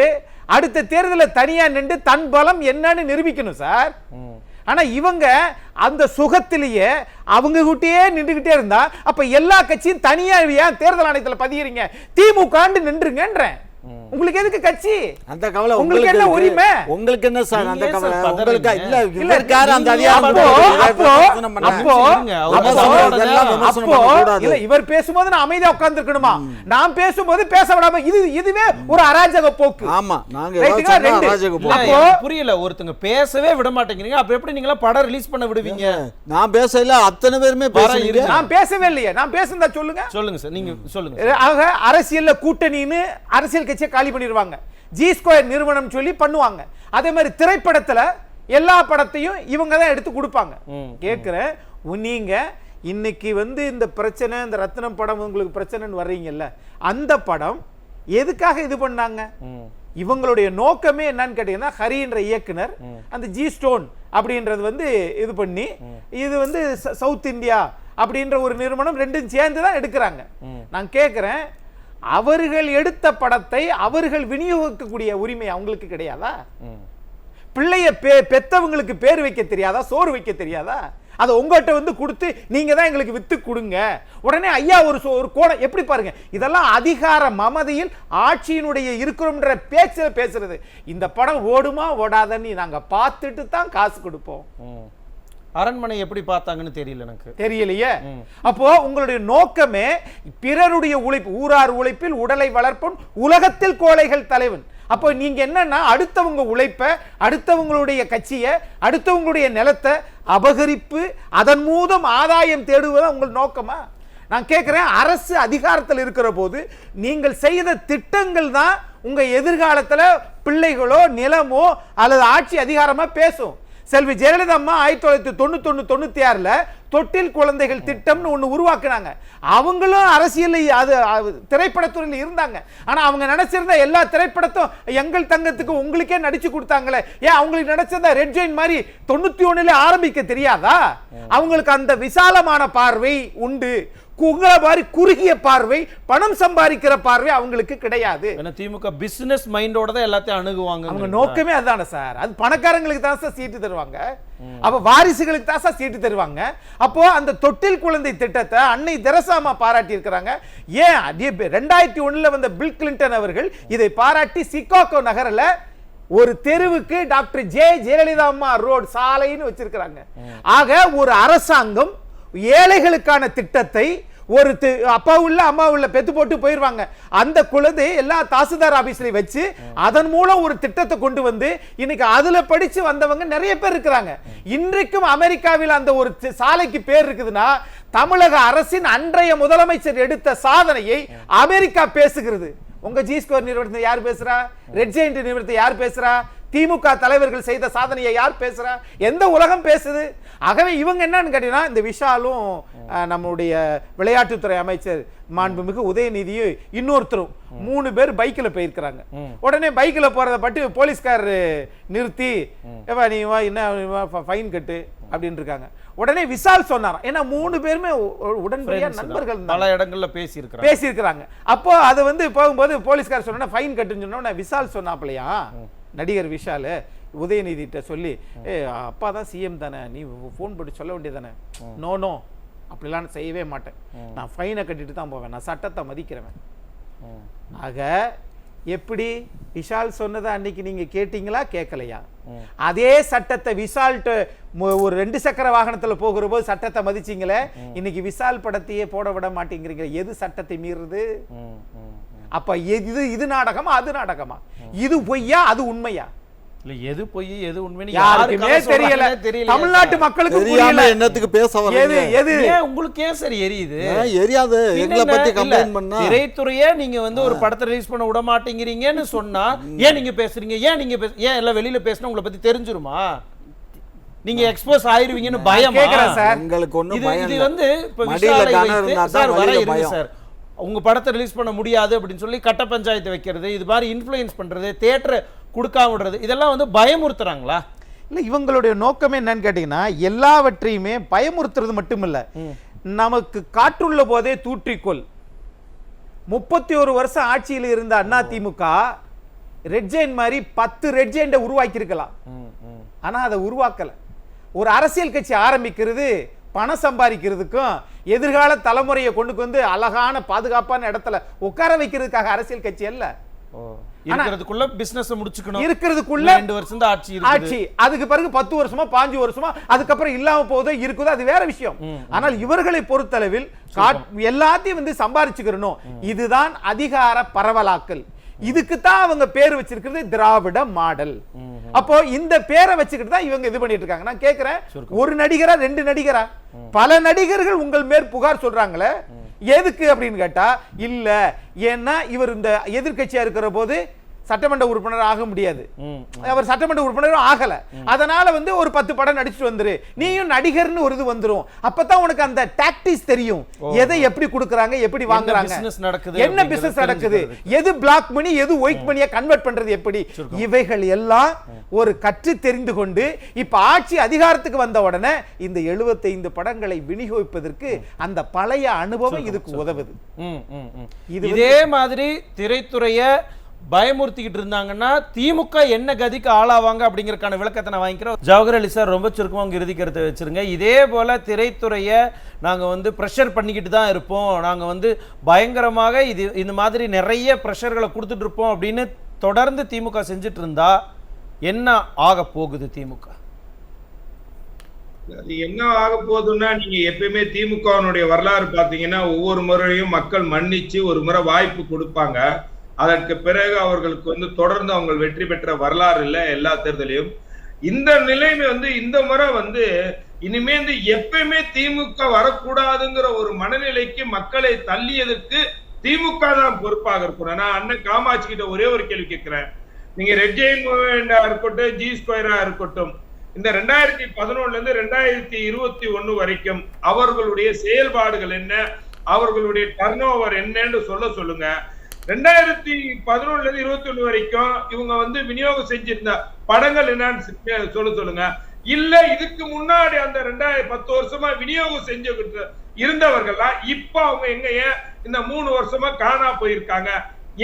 அடுத்த தேர்தலை தனியா நின்று தன் பலம் என்னன்னு நிரூபிக்கணும் சார். ஆனா இவங்க அந்த சுகத்திலேயே அவங்க கிட்டே நின்றுகிட்டே இருந்தா அப்ப எல்லா கட்சியும் தனியா ஏன் தேர்தல் ஆணையத்தில் பதிகிறீங்க? திமுக நின்றுங்கன்றேன். உங்களுக்கு எதுக்கு கட்சி? அந்த கவலை உங்களுக்கு என்ன உரிமை? உங்களுக்கு என்ன சார் அந்த கவலை? உங்களுக்கு இல்ல இல்ல, இவருக்கார அந்த அதிகாரம் இல்ல, இவர் பேசும்போது நான் அமைதியா உட்கார்ந்து இருக்கணுமா? நான் பேசும்போது பேச விடாம இதுவே ஒரு அராஜக போக்கு. ஆமா, நாங்க அராஜக போக்கு. புரியல, ஒருத்தங்க பேசவே விட மாட்டேங்கிறீங்க, அப்ப எப்படி நீங்க படம் ரிலீஸ் பண்ண விடுவீங்க? நான் பேசல, அத்தனை பேருமே பேசுறீங்க. நான் பேசவே இல்லையே. நான் பேசுறதா சொல்லுங்க. சொல்லுங்க சார், நீங்க சொல்லுங்க. ஆக அரசியல்ல கூட்டணின்னு அரசியல் கட்சியை காலி பண்ணிடுவாங்க, G2 நிறுவனம் சொல்லி பண்ணுவாங்க. அதே மாதிரி திரைப்படத்துல எல்லா படத்தையும் இவங்க தான் எடுத்து கொடுப்பாங்க. கேட்கிறேன், நீங்க இன்னைக்கு வந்து இந்த பிரச்சனை, இந்த ரத்னம் படம் உங்களுக்கு பிரச்சனைன்னு வர்றீங்கல்ல, அந்த படம் எதுக்காக இது பண்ணாங்க? இவங்களுடைய நோக்கமே என்னன்னு கேட்டீங்கன்னா, ஹரி என்ற இயக்குனர் அந்த G2 அப்படின்றது வந்து இது பண்ணி இது வந்து சவுத் இந்தியா அப்படின்ற ஒரு நிறுவனம் ரெண்டும் சேர்ந்து தான் எடுக்கிறாங்க. நான் கேட்கிறேன், அவர்கள் எடுத்த படத்தை அவர்கள் விநியோகிக்கக்கூடிய உரிமை அவங்களுக்கு கிடையாதா? பிள்ளைய பெத்தவங்களுக்கு பேர் வைக்க தெரியாதா? சோறு வைக்க தெரியாதா? அதை உங்கள்கிட்ட வந்து கொடுத்து நீங்க தான் எங்களுக்கு வித்து கொடுங்க. உடனே ஐயா ஒரு கோணம் எப்படி பாருங்க. இதெல்லாம் அதிகார மமதையில் ஆட்சியினுடைய இருக்கிறோம்ன்ற பேச்சில் பேசுறது. இந்த படம் ஓடுமா ஓடாதன்னு நாங்க பார்த்துட்டு தான் காசு கொடுப்போம். அரண்மனை எப்படி பார்த்தாங்கன்னு தெரியல, எனக்கு தெரியலையே. அப்போ உங்களுடைய நோக்கமே பிறருடைய உழைப்பு, ஊரார் உழைப்பில் உடலை வளர்ப்போன் உலகத்தில் கோழைகள் தலைவன். அப்போ நீங்க என்னன்னா அடுத்தவங்க உழைப்ப, அடுத்தவங்களுடைய கட்சியை, அடுத்தவங்களுடைய நிலத்தை அபகரிப்பு, அதன் மூலம் ஆதாயம் தேடுவதா உங்கள் நோக்கமா? நான் கேட்கிறேன், அரசு அதிகாரத்தில் இருக்கிற போது நீங்கள் செய்த திட்டங்கள் தான் உங்க எதிர்காலத்துல பிள்ளைகளோ நிலமோ அல்லது ஆட்சி அதிகாரமா பேசும். செல்வி ஜெயலலிதா அம்மா 1991-96ல தொட்டில் குழந்தைகள் திட்டம்னு ஒண்ணு உருவாக்குனாங்க. அவங்களும் அரசியல் அது திரைப்படத்துறையில் இருந்தாங்க. ஆனா அவங்க நினைச்சிருந்த எல்லா திரைப்படத்தும் எங்கள் தங்கத்துக்கு உங்களுக்கே நடிச்சு கொடுத்தாங்களே, ஏன் அவங்களுக்கு நினைச்சத ரெட் ஜெயின் மாதிரி 91ல ஆரம்பிக்க தெரியாதா? அவங்களுக்கு அந்த விசாலமான பார்வை உண்டு. உங்களை மாதிரி குறுகிய பார்வை, பணம் சம்பாதிக்கிற பார்வை அவங்களுக்கு கிடையாது. திமுக பிசினஸ் மைண்டோட தான் எல்லாத்தையும் அணுகுவாங்க. அவங்க நோக்கமே அதுதானே சார். அது பணக்காரங்களுக்கு தான் சார் சீட்டு தருவாங்க, அப்ப வாரிசுகளுக்கு தான் சார் சீட்டு தருவாங்க. அப்போ அந்த தொட்டில் குழந்தை திட்டத்தை அன்னை தெரசாமா பாராட்டி இருக்கிறாங்க. ஏன் 2001ல வந்த பில் கிளின்டன் அவர்கள் இதை பாராட்டி சிகாகோ நகரில் ஒரு தெருவுக்கு டாக்டர் ஜெயலலிதா அம்மா ரோட் சாலைன்னு வச்சிருக்கிறாங்க. ஆக ஒரு அரசாங்கம் ஏழைகளுக்கான திட்டத்தை ஒரு அப்பா உள்ள அம்மா உள்ள பெத்து போட்டு போயிருவாங்க, அந்த குழந்தை எல்லா தாசில்தார் ஆபீஸ்ல வச்சு அதன் மூலம் ஒரு திட்டத்தை கொண்டு வந்து இன்னைக்கு அதுல படிச்சு வந்தவங்க நிறைய பேர் இருக்கிறாங்க. இன்றைக்கும் அமெரிக்காவில் அந்த ஒரு சாலைக்கு பேர் இருக்குதுன்னா தமிழக அரசின் அன்றைய முதலமைச்சர் எடுத்த சாதனையை அமெரிக்கா பேசுகிறது. உங்க ஜி ஸ்கொயர் நிறுவனத்தை யார் பேசுறா? ரெட் ஜெயண்ட் நிறுவனத்தை யார் பேசுறா? திமுக தலைவர்கள் செய்த சாதனையை யார் பேசுறா? எந்த உலகம் பேசுது? ஆகவே இவங்க என்னன்னு கேட்டீங்கன்னா, இந்த விஷாலும் நம்முடைய விளையாட்டுத்துறை அமைச்சர் மாண்புமிகு உதயநிதியும் இன்னொருத்தரும் 3 பேர் பைக்கில் போயிருக்கிறாங்க. உடனே பைக்கில் போறதை பற்றி போலீஸ்கார் நிறுத்தி நீ வா, என்ன ஃபைன் கட்டு அப்படின்னு இருக்காங்க. உடனே விஷால் சொன்னாராம், ஏன்னா 3 பேருமே உடன்படியா நண்பர்கள், பல இடங்கள்ல பேசியிருக்கிறாங்க. அப்போ அது போகும்போது போலீஸ்கார் சொன்னா ஃபைன் கட்டுன்னு சொன்னா விஷால் சொன்னாப்லையா, நடிகர் விஷால் உதயநிதிட்ட சொல்லி, அப்பா தான் சிஎம் தானே, நீ ஃபோன் போட்டு சொல்ல வேண்டியதானே, நோ அப்படிலாம் செய்யவே மாட்டேன், நான் ஃபைனை கட்டிட்டு தான் போவேன், நான் சட்டத்தை மதிக்கிறவன். ஆக எப்படி விஷால் சொன்னதை அன்னைக்கு நீங்க கேட்டீங்களா, கேட்கலையா? அதே சட்டத்தை விஷால்ட்டு ஒரு 2 சக்கர வாகனத்துல போகிற போது சட்டத்தை மதிச்சீங்களே, இன்னைக்கு விஷால் படத்தையே போட விட மாட்டேங்கிறீங்க. எது சட்டத்தை மீறுது? அப்ப இது நாடகமா அது நாடகமா? இது பொய்யா அது உண்மையா? எது பொய் எது உண்மைன்னு யாருக்குமே தெரியல. தமிழ்நாட்டு மக்களுக்கு புரியல. என்னத்துக்கு பேச வரீங்க? எது உங்களுக்கு ஏன் சரி எரியுது? எரியாது. எங்களை பத்தி கம்ப்ளைண்ட் பண்ணா திரைத்துறையே நீங்க ஒரு படத்தை ரிலீஸ் பண்ண விட மாட்டேங்கிறீங்கன்னு சொன்னா ஏன் நீங்க பேசுறீங்க? ஏன் எல்லாம் வெளியில பேசினா உங்களை பத்தி தெரிஞ்சிருமா? நீங்க எக்ஸ்போஸ் ஆயிருவீங்கன்னு பயம் கேக்குறேன் சார். உங்களுக்கு ஒண்ணும் பயம் இது இல்ல. இப்ப விஷாலை வைத்து சார் வர இருங்க சார், உங்க படத்தை ரிலீஸ் பண்ண முடியாது அப்படின்னு சொல்லி கட்ட பஞ்சாயத்து வைக்கிறது, இது மாதிரி இன்ஃப்ளூயன்ஸ் பண்றது, தியேட்டர் கொடுக்காம விடுறது, இதெல்லாம் பயமுறுத்துறாங்களா? இல்ல, இவங்களுடைய நோக்கமே என்னன்னு கேட்டீங்கன்னா, எல்லாவற்றையுமே பயமுறுத்துறது மட்டும் இல்ல, நமக்கு காற்றுள்ள போதே தூற்றிக்கொள். 31 வருஷம் ஆட்சியில் இருந்த அண்ணா திமுக ரெட் ஜெயின் மாதிரி 10 ரெட் ஜெயின்ட உருவாக்கி இருக்கலாம். ஆனா அதை உருவாக்கல. ஒரு அரசியல் கட்சி ஆரம்பிக்கிறது பணம் சம்பாதிக்கிறதுக்கும் எதிர்கால தலைமுறையை கொண்டு வந்து அழகான பாதுகாப்பான இடத்துல உட்கார வைக்கிறதுக்காக அரசியல் கட்சி அல்ல. இருக்கிறதுக்குள்ள பிசினஸ் முடிச்சுக்கணும், இருக்கிறதுக்குள்ள 2 வருஷம் தான் ஆட்சி, அதுக்கு பிறகு 10 வருஷமா 5 வருஷமா அதுக்கப்புறம் இல்லாம போதோ இருக்குதோ அது வேற விஷயம். ஆனால் இவர்களை பொறுத்தளவில் எல்லாத்தையும் சம்பாதிச்சுக்கிறணும். இதுதான் அதிகார பரவலாக்கல். இதுக்குத்தான் அவங்க பேர் வச்சிருக்கிறது திராவிட மாடல். அப்போ இந்த பேரை வச்சுக்கிட்டு தான் இவங்க இது பண்ணிட்டு இருக்காங்க. நான் கேட்கிறேன், ஒரு நடிகரா 2 நடிகரா? பல நடிகர்கள் உங்கள் மேல் புகார் சொல்றாங்களே, எதுக்கு அப்படின்னு கேட்டா, இல்ல ஏன்னா இவர் இந்த எதிர்கட்சியா இருக்கிற போது சட்டமன்ற உறுப்பினர் ஆக முடியாது, அவர் சட்டமன்ற உறுப்பினரும் ஆகல, அதனால ஒரு 10 படம் நடிச்சுட்டு வந்துரு, நீயும் நடிகர்னு ஒரு இது வந்துரும். அப்பதான் உனக்கு அந்த டாக்டிக்ஸ் தெரியும், எதை எப்படி கொடுக்கறாங்க, எப்படி வாங்குறாங்க, என்ன பிசினஸ் நடக்குது, எது பிளாக் மணி எது ஒயிட் மணியா கன்வெர்ட் பண்றது எப்படி, இவைகள் எல்லாம் ஒரு கற்று தெரிந்து கொண்டு இப்ப ஆட்சி அதிகாரத்துக்கு வந்த உடனே இந்த 75 படங்களை விநியோகிப்பதற்கு அந்த பழைய அனுபவம் இதுக்கு உதவுது. இதே மாதிரி திரைத்துறைய பயமுறுத்திக்கிட்டு இருந்தாங்கன்னா திமுக என்ன கதிக்கு ஆளாவாங்க அப்படிங்கறதுக்கான விளக்கத்தை நான் வாங்கிக்கிறேன். ஜவஹர் அலி சார், ரொம்ப சுருக்கமா உங்க இறுதி கருத்தை வச்சிருங்க. இதே போல திரைத்துறையை நாங்க பிரஷர் பண்ணிக்கிட்டு தான் இருப்போம், நாங்க பயங்கரமாக இந்த மாதிரி நிறைய பிரஷர்களை கொடுத்துட்டு இருப்போம் அப்படின்னு தொடர்ந்து திமுக செஞ்சுட்டு இருந்தா என்ன ஆக போகுது? திமுக அது என்ன ஆக போகுதுன்னா, நீங்க எப்பயுமே திமுகவினுடைய வரலாறு பாத்தீங்கன்னா, ஒவ்வொரு முறையும் மக்கள் மன்னிச்சு ஒரு முறை வாய்ப்பு கொடுப்பாங்க. அதற்கு பிறகு அவர்களுக்கு தொடர்ந்து அவங்க வெற்றி பெற்ற வரலாறு இல்லை எல்லா தேர்தலையும். இந்த நிலைமை இந்த முறை இனிமேல் எப்பயுமே திமுக வரக்கூடாதுங்கிற ஒரு மனநிலைக்கு மக்களை தள்ளியதற்கு திமுக தான் பொறுப்பாக இருக்கணும். நான் அண்ணன் காமாட்சி கிட்ட ஒரே ஒரு கேள்வி கேட்கிறேன். நீங்க ரெட் ஜெயின் மூவ்மெண்டா இருக்கட்டும், ஜி ஸ்கொயரா இருக்கட்டும், இந்த 2011 இருந்து 2021 வரைக்கும் அவர்களுடைய செயல்பாடுகள் என்ன, அவர்களுடைய டர்ன் ஓவர் என்னன்னு சொல்லுங்க. 2011 இருந்து 21 வரைக்கும் இவங்க விநியோகம் செஞ்சிருந்த படங்கள் என்னன்னு சொல்லுங்க. இல்ல இதுக்கு முன்னாடி அந்த 10 வருஷமா விநியோகம் செஞ்சு இருந்தவர்கள்லாம் இப்ப அவங்க எங்க ஏன் இந்த 3 வருஷமா காணா போயிருக்காங்க,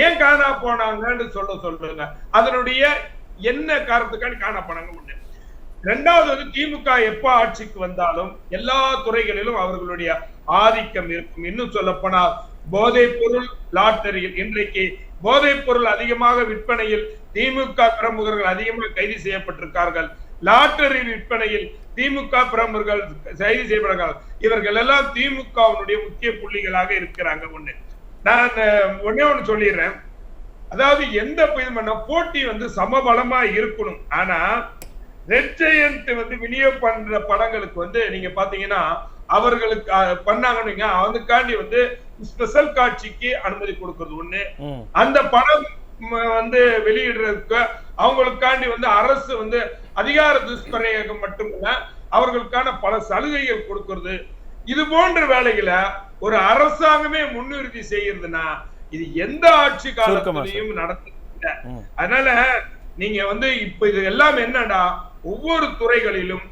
ஏன் காணா போனாங்கன்னு சொல்லுங்க. அதனுடைய என்ன காரணத்துக்கான காணா போனாங்க. ஒண்ணு. ரெண்டாவது திமுக எப்ப ஆட்சிக்கு வந்தாலும் எல்லா துறைகளிலும் அவர்களுடைய ஆதிக்கம் இருக்கும். இன்னும் சொல்ல போனால் போதைப் பொருள் லாட்டரியில் இன்றைக்கு போதைப் பொருள் அதிகமாக விற்பனையில் திமுக பிரமுகர்கள் அதிகமாக கைது செய்யப்பட்டிருக்கார்கள். லாட்டரி விற்பனையில் திமுக பிரமுகர்கள் கைது செய்யப்படுகிறார்கள். இவர்கள் எல்லாம் திமுகவினுடைய முக்கிய புள்ளிகளாக இருக்கிறாங்க. நான் ஒன்னே ஒண்ணு சொல்லிடுறேன். அதாவது எந்த போட்டி சமபலமா இருக்கணும். ஆனா ரெட் ஜெயண்ட் விநியோகம் பண்ற படங்களுக்கு நீங்க பாத்தீங்கன்னா அவர்களுக்கு பண்ணாங்கன்னு அவனுக்காண்டி ஸ்பெஷல் காட்சிக்கு அனுமதி கொடுக்கறது ஒண்ணு. அந்த படம் வெளியிடுறதுக்கு அவங்களுக்காண்டி அரசு அதிகார துஷ்பிரயோகம் மட்டுமில்ல அவர்களுக்கான பல சலுகைகள் கொடுக்கிறது. இது போன்ற வேலைகளை ஒரு அரசாங்கமே முன்னிறுத்தி செய்யறதுன்னா இது எந்த ஆட்சி காலத்திலையும் நடந்தது. அதனால நீங்க இப்ப இது எல்லாம் என்னடா ஒவ்வொரு துறைகளிலும்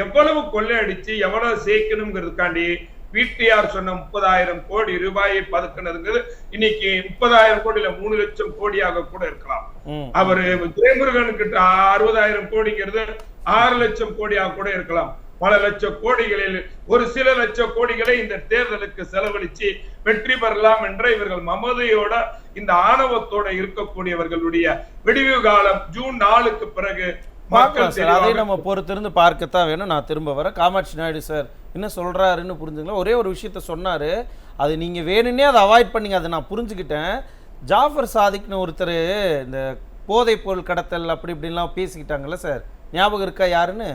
எவ்வளவு கொள்ளையடிச்சு எவ்வளவு சேர்க்கணுங்கிறதுக்காண்டி பிடிஆர் சொன்ன 30,000 கோடி ரூபாயை பதுக்கினதுங்கிறது இன்னைக்கு 30,000 கோடியில 3 லட்சம் கோடியாக கூட இருக்கலாம். அவரு துரைமுருகனுக்கு 60,000 கோடிங்கிறது 6 லட்சம் கோடியாக கூட இருக்கலாம். பல லட்சம் கோடிகளில் ஒரு சில லட்சம் கோடிகளை இந்த தேர்தலுக்கு செலவழிச்சு வெற்றி பெறலாம் என்ற இவர்கள் மமதையோட இந்த ஆணவத்தோட இருக்கக்கூடியவர்களுடைய விடிவு காலம் ஜூன் 4க்கு பிறகு அதை நம்ம பொறுத்திருந்து பார்க்கத்தான் வேணும். நான் திரும்ப வர காமாட்சி நாயுடு சார் என்ன சொல்றாருன்னு புரிஞ்சுக்கலாம். ஒரே ஒரு விஷயத்த சொன்னாரு, அது நீங்க வேணும்னே அதை அவாய்ட் பண்ணீங்க, அதை நான் புரிஞ்சுக்கிட்டேன். ஜாஃபர் சாதிக்னு ஒருத்தர் இந்த போதைப் பொருள் கடத்தல் அப்படி இப்படின்லாம் பேசிக்கிட்டாங்கல்ல சார், ஞாபகம் இருக்கா யாருன்னு?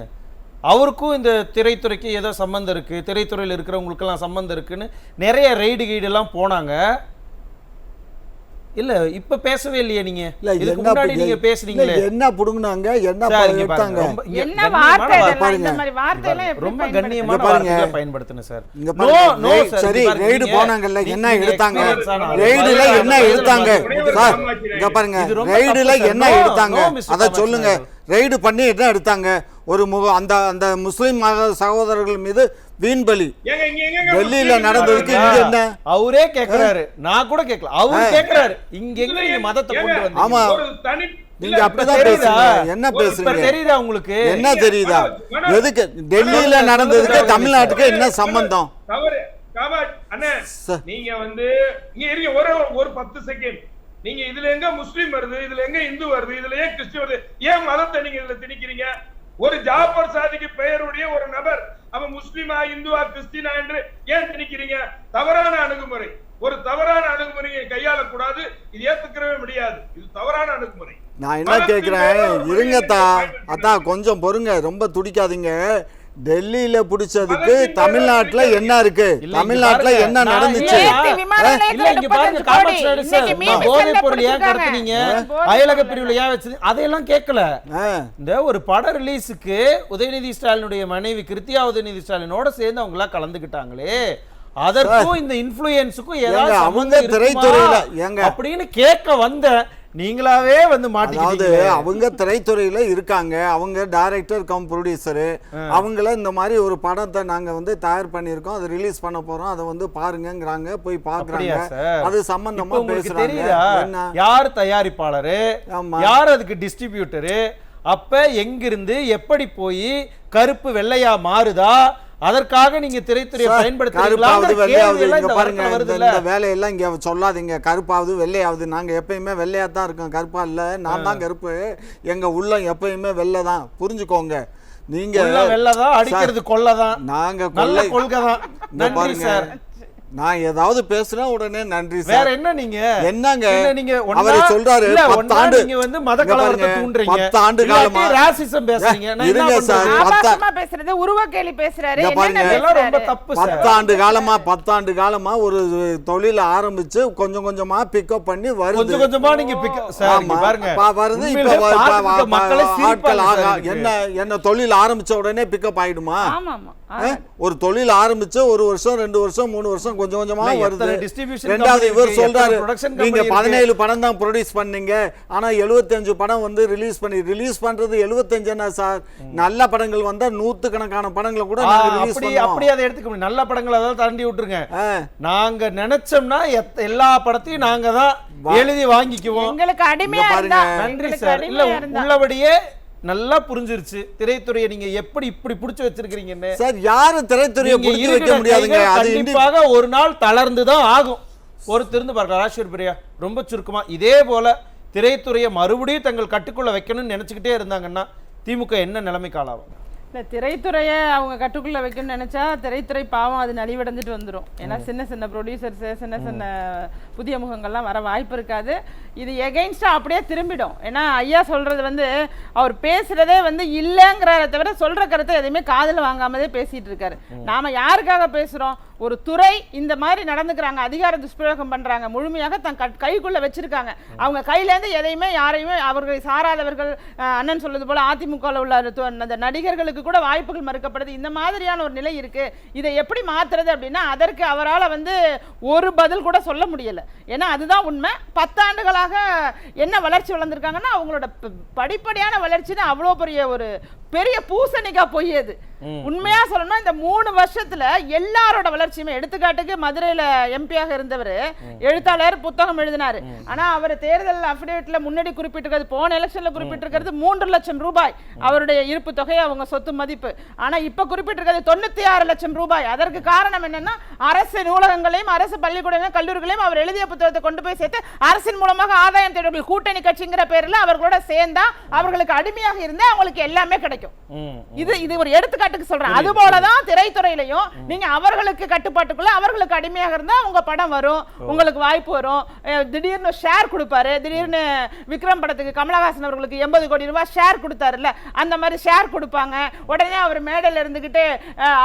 அவருக்கும் இந்த திரைத்துறைக்கு ஏதோ சம்மந்தம் இருக்கு, திரைத்துறையில் இருக்கிறவங்களுக்கெல்லாம் சம்மந்தம் இருக்குன்னு நிறைய ரெய்டு கீடெல்லாம் போனாங்க. இல்ல இப்ப பேசவே இல்லையே நீங்க. இதுக்கு முன்னாடி நீங்க பேசுறீங்களே என்ன புடுங்குனாங்க, என்ன எடுத்தாங்க, என்ன வார்த்தை இந்த மாதிரி வார்த்தை எல்லாம் ரொம்ப கண்ணியமான வார்த்தைகளை பயன்படுத்துங்க சார். நோ சரி ரெய்டு போனாங்கல்ல, என்ன எடுத்தாங்க, ரெய்டுல என்ன எடுத்தாங்க சார்? இங்க பாருங்க, ரெய்டுல என்ன எடுத்தாங்க அத சொல்லுங்க. ரெய்டு பண்ணி என்ன எடுத்தாங்க? ஒரு அந்த அந்த முஸ்லிம் சகோதரர்கள் மீது வீண்பலி டெல்லியில நடந்ததுக்கு இங்க என்ன? அவரே கேக்குறாரு, நான் கூட கேட்கல, அவரு கேக்குறாரு இங்க எங்க நீங்க மதத்தை கொண்டு வந்தீங்க? ஆமா நீங்க அப்படிதான் பேசுறீங்க. என்ன பேசுறீங்க தெரியுதா உங்களுக்கு? என்ன தெரியுதா? எதுக்கு டெல்லியில நடந்ததுக்கு தமிழ்நாட்டுக்கு என்ன சம்பந்தம்? நீங்க இங்க ஒரு 10 செகண்ட் நீங்க இதுல எங்க முஸ்லிம் வருது, இதுல எங்க இந்து வருது, இதுல ஏன் கிறிஸ்டின் வருது, ஏன் மதத்தை நீங்க இதுல திணிக்கிறீங்க? ஒரு ஜாபர் சாதிக்கு பெயருடைய ஒரு நபர் அவன் முஸ்லிமா இந்துவா கிறிஸ்டினா என்று ஏன் திணிக்கிறீங்க? தவறான அணுகுமுறை. ஒரு தவறான அணுகுமுறையை கையாளக்கூடாது, இது ஏத்துக்கவே முடியாது. இது தவறான அணுகுமுறை. நான் என்ன கேக்குறேன், இருங்கத்தா அத்தா கொஞ்சம் பொறுங்க, ரொம்ப துடிக்காதீங்க. டெல்லியில புடிச்சதுக்கு தமிழ்நாட்டுல என்ன இருக்கு, தமிழ்நாட்டுல என்ன நடந்துச்சு? போதைப் பொருள் ஏன் கடத்துனீங்க, அயலக பிரிவுல ஏன் வச்சு, அதையெல்லாம் கேட்கல. இந்த ஒரு பட ரிலீஸுக்கு உதயநிதி ஸ்டாலினுடைய மனைவி கிருத்தியா உதயநிதி ஸ்டாலினோட சேர்ந்து அவங்க எல்லாம் கலந்துக்கிட்டாங்களே, அதற்கும் இந்த இன்ஃப்ளூயன்ஸுக்கும் ஏதாவது அவங்க திரைத்துறையில அப்படின்னு கேட்க வந்த நீங்களாவே மாட்டிக்கிட்டீங்க. அவங்க திரைத்துறையில இருக்காங்க, அவங்க டைரக்டர் கம் ப்ரொடியூசரு, அவங்கள இந்த மாதிரி ஒரு படத்தை நாங்க தயார் பண்ணியிருக்கோம், அதை ரிலீஸ் பண்ண போறோம், அதை பாருங்கங்கறாங்க, போய் பாக்குறாங்க. அது சம்பந்தமா பேசுறாங்க. யார் தயாரிப்பாளரு, யார் அதுக்கு டிஸ்ட்ரிபியூட்டரு, அப்ப எங்கிருந்து எப்படி போய் கருப்பு வெள்ளையா மாறுதா, அதற்காக நீங்க திரைத்துறையை பயன்படுத்துறீங்களா? இந்த வேலையெல்லாம் இங்க சொல்லாதீங்க. கருப்பாவது வெள்ளையாவது, நாங்க எப்பயுமே வெள்ளையா தான் இருக்கோம், கருப்பா இல்ல. நான் தான் கருப்பு, எங்க உள்ளம் எப்பயுமே வெள்ளைதான், புரிஞ்சுக்கோங்க. நீங்க வெள்ளைதான், அடிக்கிறது கொள்ளதான், நாங்க நல்ல கொள்கைதான். நன்றி சார். நான் ஏதாவது பேசுறேன் உடனே நன்றி வேற சார். என்ன நீங்க என்னங்க இல்ல, நீங்க அவரு சொல்றாரு 10 ஆண்டு நீங்க வந்து மத கலவரத்தை தூண்டுறீங்க, 10 ஆண்டு காலமா ராசிசம் பேசுறீங்க. நான் என்ன இருங்க சார், பண்றது? ஆபாசமா பேசுறது, உருவ கேலி பேசுறாரு, இங்க பாருங்க, என்னென்ன இதெல்லாம் ரொம்ப பேசுறாரு? தப்பு சார். 10 ஆண்டு காலமா ஒரு தொழில ஆரம்பிச்சு கொஞ்சம் கொஞ்சமா பிக்கப் பண்ணி வருது. கொஞ்சம் கொஞ்சமா நீங்க சார் இங்க ஆமா, பாருங்க, வருது. உண்மையிலே பார்த்துட்டு மக்களே ஆட்கள் சிரிப்பாங்க சார். என்ன தொழில் ஆரம்பிச்ச உடனே பிக்கப் ஆயிடுமா? ஆமா ஆமா. ஒரு தொழில் ஆரம்பிச்சு 1 வருஷம் 2 வருஷம் 3 வருஷம் கொஞ்சம் கொஞ்சமா இல்ல, வருது. எத்தனை distribution ரெண்டாவது company இவர் இருக்கு, சொல்றாரு எத்தனை production நீங்க company 17 படம் தான் ப்ரொடியூஸ் பண்ணீங்க, ஆனா 75 படம் வந்து ரிலீஸ் பண்றது 75 என்ன சார்? நல்ல படங்கள் வந்தா 100 கணக்கான படங்களை கூட நாங்க ரிலீஸ் அப்படி பண்ணுவோம். அப்படி அதை எடுத்துக்க முடியும். நல்ல படங்களை அதாவது தாண்டி விட்டுருங்க. நாங்க நினைச்சோம்னா எல்லா படத்தையும் நாங்க தான் எழுதி வாங்கிக்குவோம். எங்களுக்கு அடிமையா இங்க இருந்தா, பாருங்க. நன்றி எங்களுக்கு சார். இல்ல அடிமையா இருந்தா. உள்ளபடியே நல்லா புரிஞ்சிருச்சு திரைத்துறையை நீங்க எப்படி இப்படி புடிச்சு வச்சிருக்கீங்கன்னு. சார் யாரு திரைத்துறையை நீங்க புடிச்சு இருக்கிற வைக்க முடியாதுங்க. கைகள் அது கண்டிப்பாக ஒரு நாள் தளர்ந்துதான் ஆகும். பொறுத்திருந்து பார்க்கலாம். ராஜேஸ்வரி பிரியா ரொம்ப சுருக்கமா, இதே போல திரைத்துறையை மறுபடியும் தங்கள் கட்டுக்குள்ள வைக்கணும்னு நினைச்சுக்கிட்டே இருந்தாங்கன்னா திமுக என்ன நிலைமைக்கு ஆளாகும்? இந்த திரைத்துறையை அவங்க கட்டுக்குள்ள வைக்கணும்னு நினைச்சா திரைத்துறை பாவம் அது நலிவடைஞ்சிட்டு வந்துடும். ஏன்னா சின்ன சின்ன ப்ரொடியூசர்ஸ், சின்ன சின்ன புதிய முகங்கள்லாம் வர வாய்ப்பு இருக்காது. இது எகெயின்ஸ்டா அப்படியே திரும்பிடும். ஏன்னா ஐயா சொல்றது வந்து அவர் பேசுறதே வந்து இல்லைங்கிறத தவிர சொல்ற கருத்தை எதையுமே காதில் வாங்காமதே பேசிட்டு இருக்காரு. நாம யாருக்காக பேசுறோம்? ஒரு துறை இந்த மாதிரி நடந்துக்கிறாங்க, அதிகார துஷ்பிரயோகம் பண்றாங்க, முழுமையாக தன் கைக்குள்ள வச்சிருக்காங்க. அவங்க கையில இருந்து எதையுமே யாரையுமே அவர்களை சாராதவர்கள், அண்ணன் சொல்றது போல அதிமுகவில் உள்ள அந்த நடிகர்களுக்கு கூட வாய்ப்புகள் மறுக்கப்படுது. இந்த மாதிரியான ஒரு நிலை இருக்கு. இதை எப்படி மாத்துறது அப்படின்னா அதற்கு அவரால் வந்து ஒரு பதில் கூட சொல்ல முடியல. ஏன்னா அதுதான் உண்மை. 10 ஆண்டுகளாக என்ன வளர்ச்சி வளர்ந்துருக்காங்கன்னா அவங்களோட படிப்படியான வளர்ச்சின்னு அவ்வளோ பெரிய பூசணிக்கா பொய்யது. உண்மையா சொல்லணும், இந்த 3 வருஷத்துல எல்லாரோட வளர்ச்சியுமே, எடுத்துக்காட்டுக்கு மதுரையில எம்பியாக இருந்தவர் எழுத்தாளர், புத்தகம் எழுதினாரு. ஆனா அவர் தேர்தல் அபிடேவிட்ல முன்னாடி குறிப்பிட்டிருக்கிறது, போன எலெக்ஷன்ல குறிப்பிட்டிருக்கிறது 3 லட்சம் ரூபாய் அவருடைய இருப்பு தொகை, அவங்க சொத்து மதிப்பு. ஆனா இப்ப குறிப்பிட்டிருக்கிறது 96 லட்சம் ரூபாய். அதற்கு காரணம் என்னன்னா அரசு நூலகங்களையும் அரசு பள்ளிக்கூடங்களையும் கல்லூரிகளையும் அவர் எழுதிய புத்தகத்தை கொண்டு போய் சேர்த்து அரசின் மூலமாக ஆதாயம் தேடுவர்கள் கூட்டணி கட்சிங்கிற பேர்ல அவர்களோட சேர்ந்தா அவர்களுக்கு அடிமையாக இருந்தா அவங்களுக்கு எல்லாமே கிடைக்கும். இது ஒரு எடுத்துக்காட்டுக்கு சொல்றேன். அது போலதான் திரைத்துறையிலையும் நீங்க அவர்களுக்கு கட்டுப்பாட்டுக்குள்ள அவர்களுக்கு அடிமையாக இருந்தா உங்க படம் வரும், உங்களுக்கு வாய்ப்பு வரும். திடீர்னு ஷேர் கொடுப்பாரு. திடீர்னு விக்ரம் படத்துக்கு கமலஹாசன் அவர்களுக்கு 80 கோடி ரூபாய் ஷேர் கொடுத்தாருல்ல, அந்த மாதிரி ஷேர் கொடுப்பாங்க. உடனே அவர் மேடையில் இருந்துகிட்டு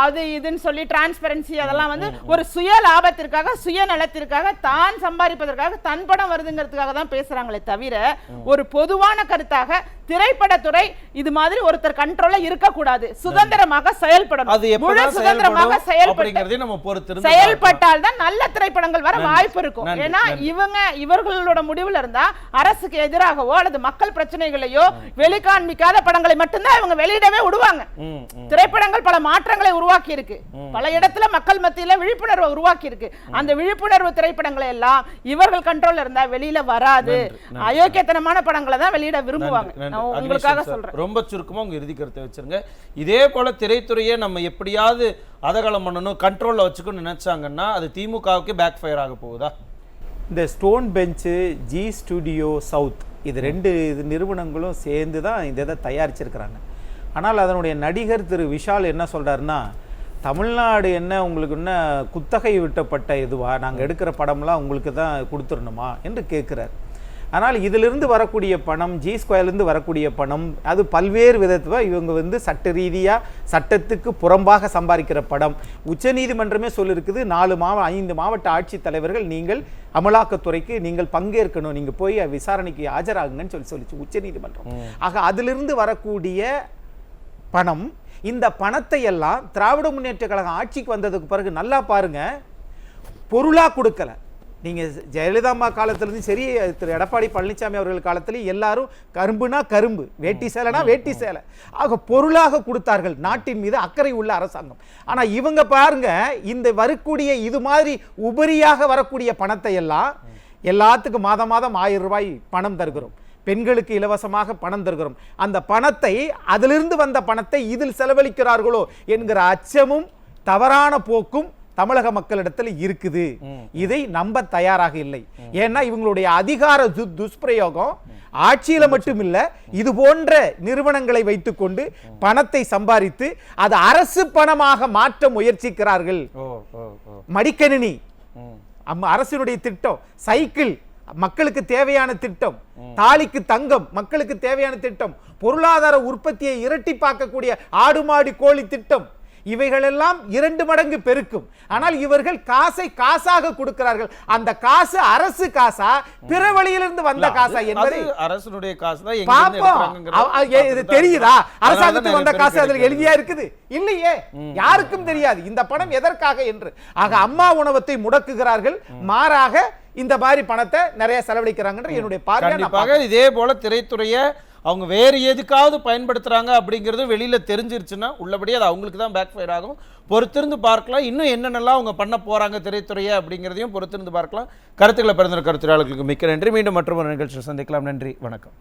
அது இதுன்னு சொல்லி டிரான்ஸ்பரன்சி அதெல்லாம் வந்து ஒரு சுய லாபத்திற்காக, சுயநலத்திற்காக, தான் சம்பாதிப்பதற்காக, தன் படம் வருதுங்கிறதுக்காக தான் பேசுறாங்களே தவிர ஒரு பொதுவான கருத்தாக திரைப்படத்துறை இது மாதிரி ஒருத்தர் கண்ட்ரோல்ல இருக்க கூடாது. சுதந்திரமாக செயல்படணும். அது முழு சுதந்திரமாக செயல்பட்டால் தான் நல்ல திரைப்படங்கள் வர வாய்ப்பு இருக்கும். ஏன்னா இவர்களோட முடிவுல இருந்தா அரசுக்கு எதிராகவோ அல்லது மக்கள் பிரச்சனைகளையோ வெளிக்காண்பிக்காத படங்களை மட்டும்தான் இவங்க வெளியிடவே விடுவாங்க. திரைப்படங்கள் பல மாற்றங்களை உருவாக்கி இருக்கு, பல இடத்துல மக்கள் மத்தியில விழிப்புணர்வை உருவாக்கி இருக்கு. அந்த விழிப்புணர்வு திரைப்படங்களை எல்லாம் இவர்கள் கண்ட்ரோல்ல இருந்தா வெளியில வராது. அயோக்கியத்தனமான படங்களை தான் வெளியிட விரும்புவாங்க. உங்களுக்காக சொல்றேன். ரொம்ப சுருக்கமா உங்க இறுதி கருத்தை வச்சிருங்க. இதே போல திரைத்துறையை நம்ம எப்படியாவது அதகலம் பண்ணணும், கண்ட்ரோல்ல வச்சுக்கணும்னு நினைச்சாங்கன்னா அது திமுகவுக்கு பேக் ஃபயர் ஆக போகுதா? இந்த ஸ்டோன் பெஞ்சு, ஜி ஸ்டுடியோ சவுத், இது 2 நிறுவனங்களும் சேர்ந்து தான் இந்த இதை தயாரிச்சிருக்கிறாங்க. ஆனால் அதனுடைய நடிகர் திரு விஷால் என்ன சொல்றாருன்னா, தமிழ்நாடு என்ன உங்களுக்கு என்ன குத்தகை விட்டப்பட்ட இதுவா, நாங்கள் எடுக்கிற படம்லாம் உங்களுக்கு தான் கொடுத்துடணுமா என்று கேட்குறாரு. ஆனால் இதிலிருந்து வரக்கூடிய பணம், ஜி ஸ்கொயர்லேருந்து வரக்கூடிய பணம், அது பல்வேறு விதத்தில் இவங்க வந்து சட்ட ரீதியாக சட்டத்துக்கு புறம்பாக சம்பாதிக்கிற படம். உச்சநீதிமன்றமே சொல்லியிருக்குது, 5 மாவட்ட ஆட்சித்தலைவர்கள் நீங்கள் அமலாக்கத்துறைக்கு நீங்கள் பங்கேற்கணும், நீங்கள் போய் விசாரணைக்கு ஆஜராகுங்கன்னு சொல்லிச்சு உச்சநீதிமன்றம். ஆக அதிலிருந்து வரக்கூடிய பணம், இந்த பணத்தை எல்லாம் திராவிட முன்னேற்ற கழகம் ஆட்சிக்கு வந்ததுக்கு பிறகு நல்லா பாருங்க, பொருளாக கொடுக்கல. நீங்கள் ஜெயலலிதா அம்மா காலத்திலேருந்து சரி, திரு எடப்பாடி பழனிசாமி அவர்கள் காலத்திலேயும் எல்லாரும் கரும்புனா கரும்பு, வேட்டி சேலைனா வேட்டி சேலை, ஆக பொருளாக கொடுத்தார்கள் நாட்டின் மீது அக்கறை உள்ள அரசாங்கம். ஆனால் இவங்க பாருங்க, இந்த வரக்கூடிய இது மாதிரி உபரியாக வரக்கூடிய பணத்தை எல்லாம் எல்லாத்துக்கும் மாதம் 1000 ரூபாய் பணம் தருகிறோம், பெண்களுக்கு இலவசமாக பணம் தருகிறோம், அந்த பணத்தை அதிலிருந்து வந்த பணத்தை இதில் செலவழிக்கிறார்களோ என்கிற அச்சமும் தவறான போக்கும் தமிழக மக்களிடத்தில் இருக்குது. இதை நம்ப தயாராக இல்லை. ஏன்னா இவங்களுடைய அதிகார துஷ்பிரயோகம் ஆட்சியில மட்டும் இல்ல, இது போன்ற நிறுவனங்களை வைத்துக்கொண்டு பணத்தை சம்பாதித்து அது அரசு பணமாக மாற்ற முயற்சிக்கிறார்கள். மடிக்கணினி அரசினுடைய திட்டம், சைக்கிள் மக்களுக்கு தேவையான திட்டம், தாலிக்கு தங்கம் மக்களுக்கு தேவையான திட்டம், பொருளாதார உற்பத்தியை இரட்டிப்பாக்கக்கூடிய ஆடு மாடு கோழி திட்டம், இவைகளெல்லாம் 2 மடங்கு பெருக்கும். ஆனால் இவர்கள் காசை காசாக கொடுக்கிறார்கள். அந்த காசு அரசு காசா பிற வழியிலிருந்து வந்த காசா என்பதை அரசுடைய காசு தான் இது தெரியுதா? அரசாங்கத்துக்கு வந்த காசு அதுல எழுதியா இருக்குது? இல்லையே, யாருக்கும் தெரியாது இந்த பணம் எதற்காக என்று. ஆக அம்மா உணவத்தை முடக்குகிறார்கள், மாறாக இந்த மாதிரி பணத்தை நிறைய செலவழிக்கிறாங்கன்ற என்னுடைய பார்வை. இதே போல திரைத்துறையை அவங்க வேறு எதுக்காவது பயன்படுத்துறாங்க அப்படிங்கிறது வெளியில தெரிஞ்சிருச்சுன்னா உள்ளபடி அது அவங்களுக்கு தான் பேக் ஃபயர் ஆகும். பொறுத்திருந்து பார்க்கலாம் இன்னும் என்னென்னலாம் அவங்க பண்ண போறாங்க திரைத்துறையை அப்படிங்கிறதையும் பொறுத்திருந்து பார்க்கலாம். கருத்துக்களை பிறந்த கருத்துரையாளர்களுக்கு மிக்க நன்றி. மீண்டும் மற்றொரு நிகழ்ச்சியில் சந்திக்கலாம். நன்றி, வணக்கம்.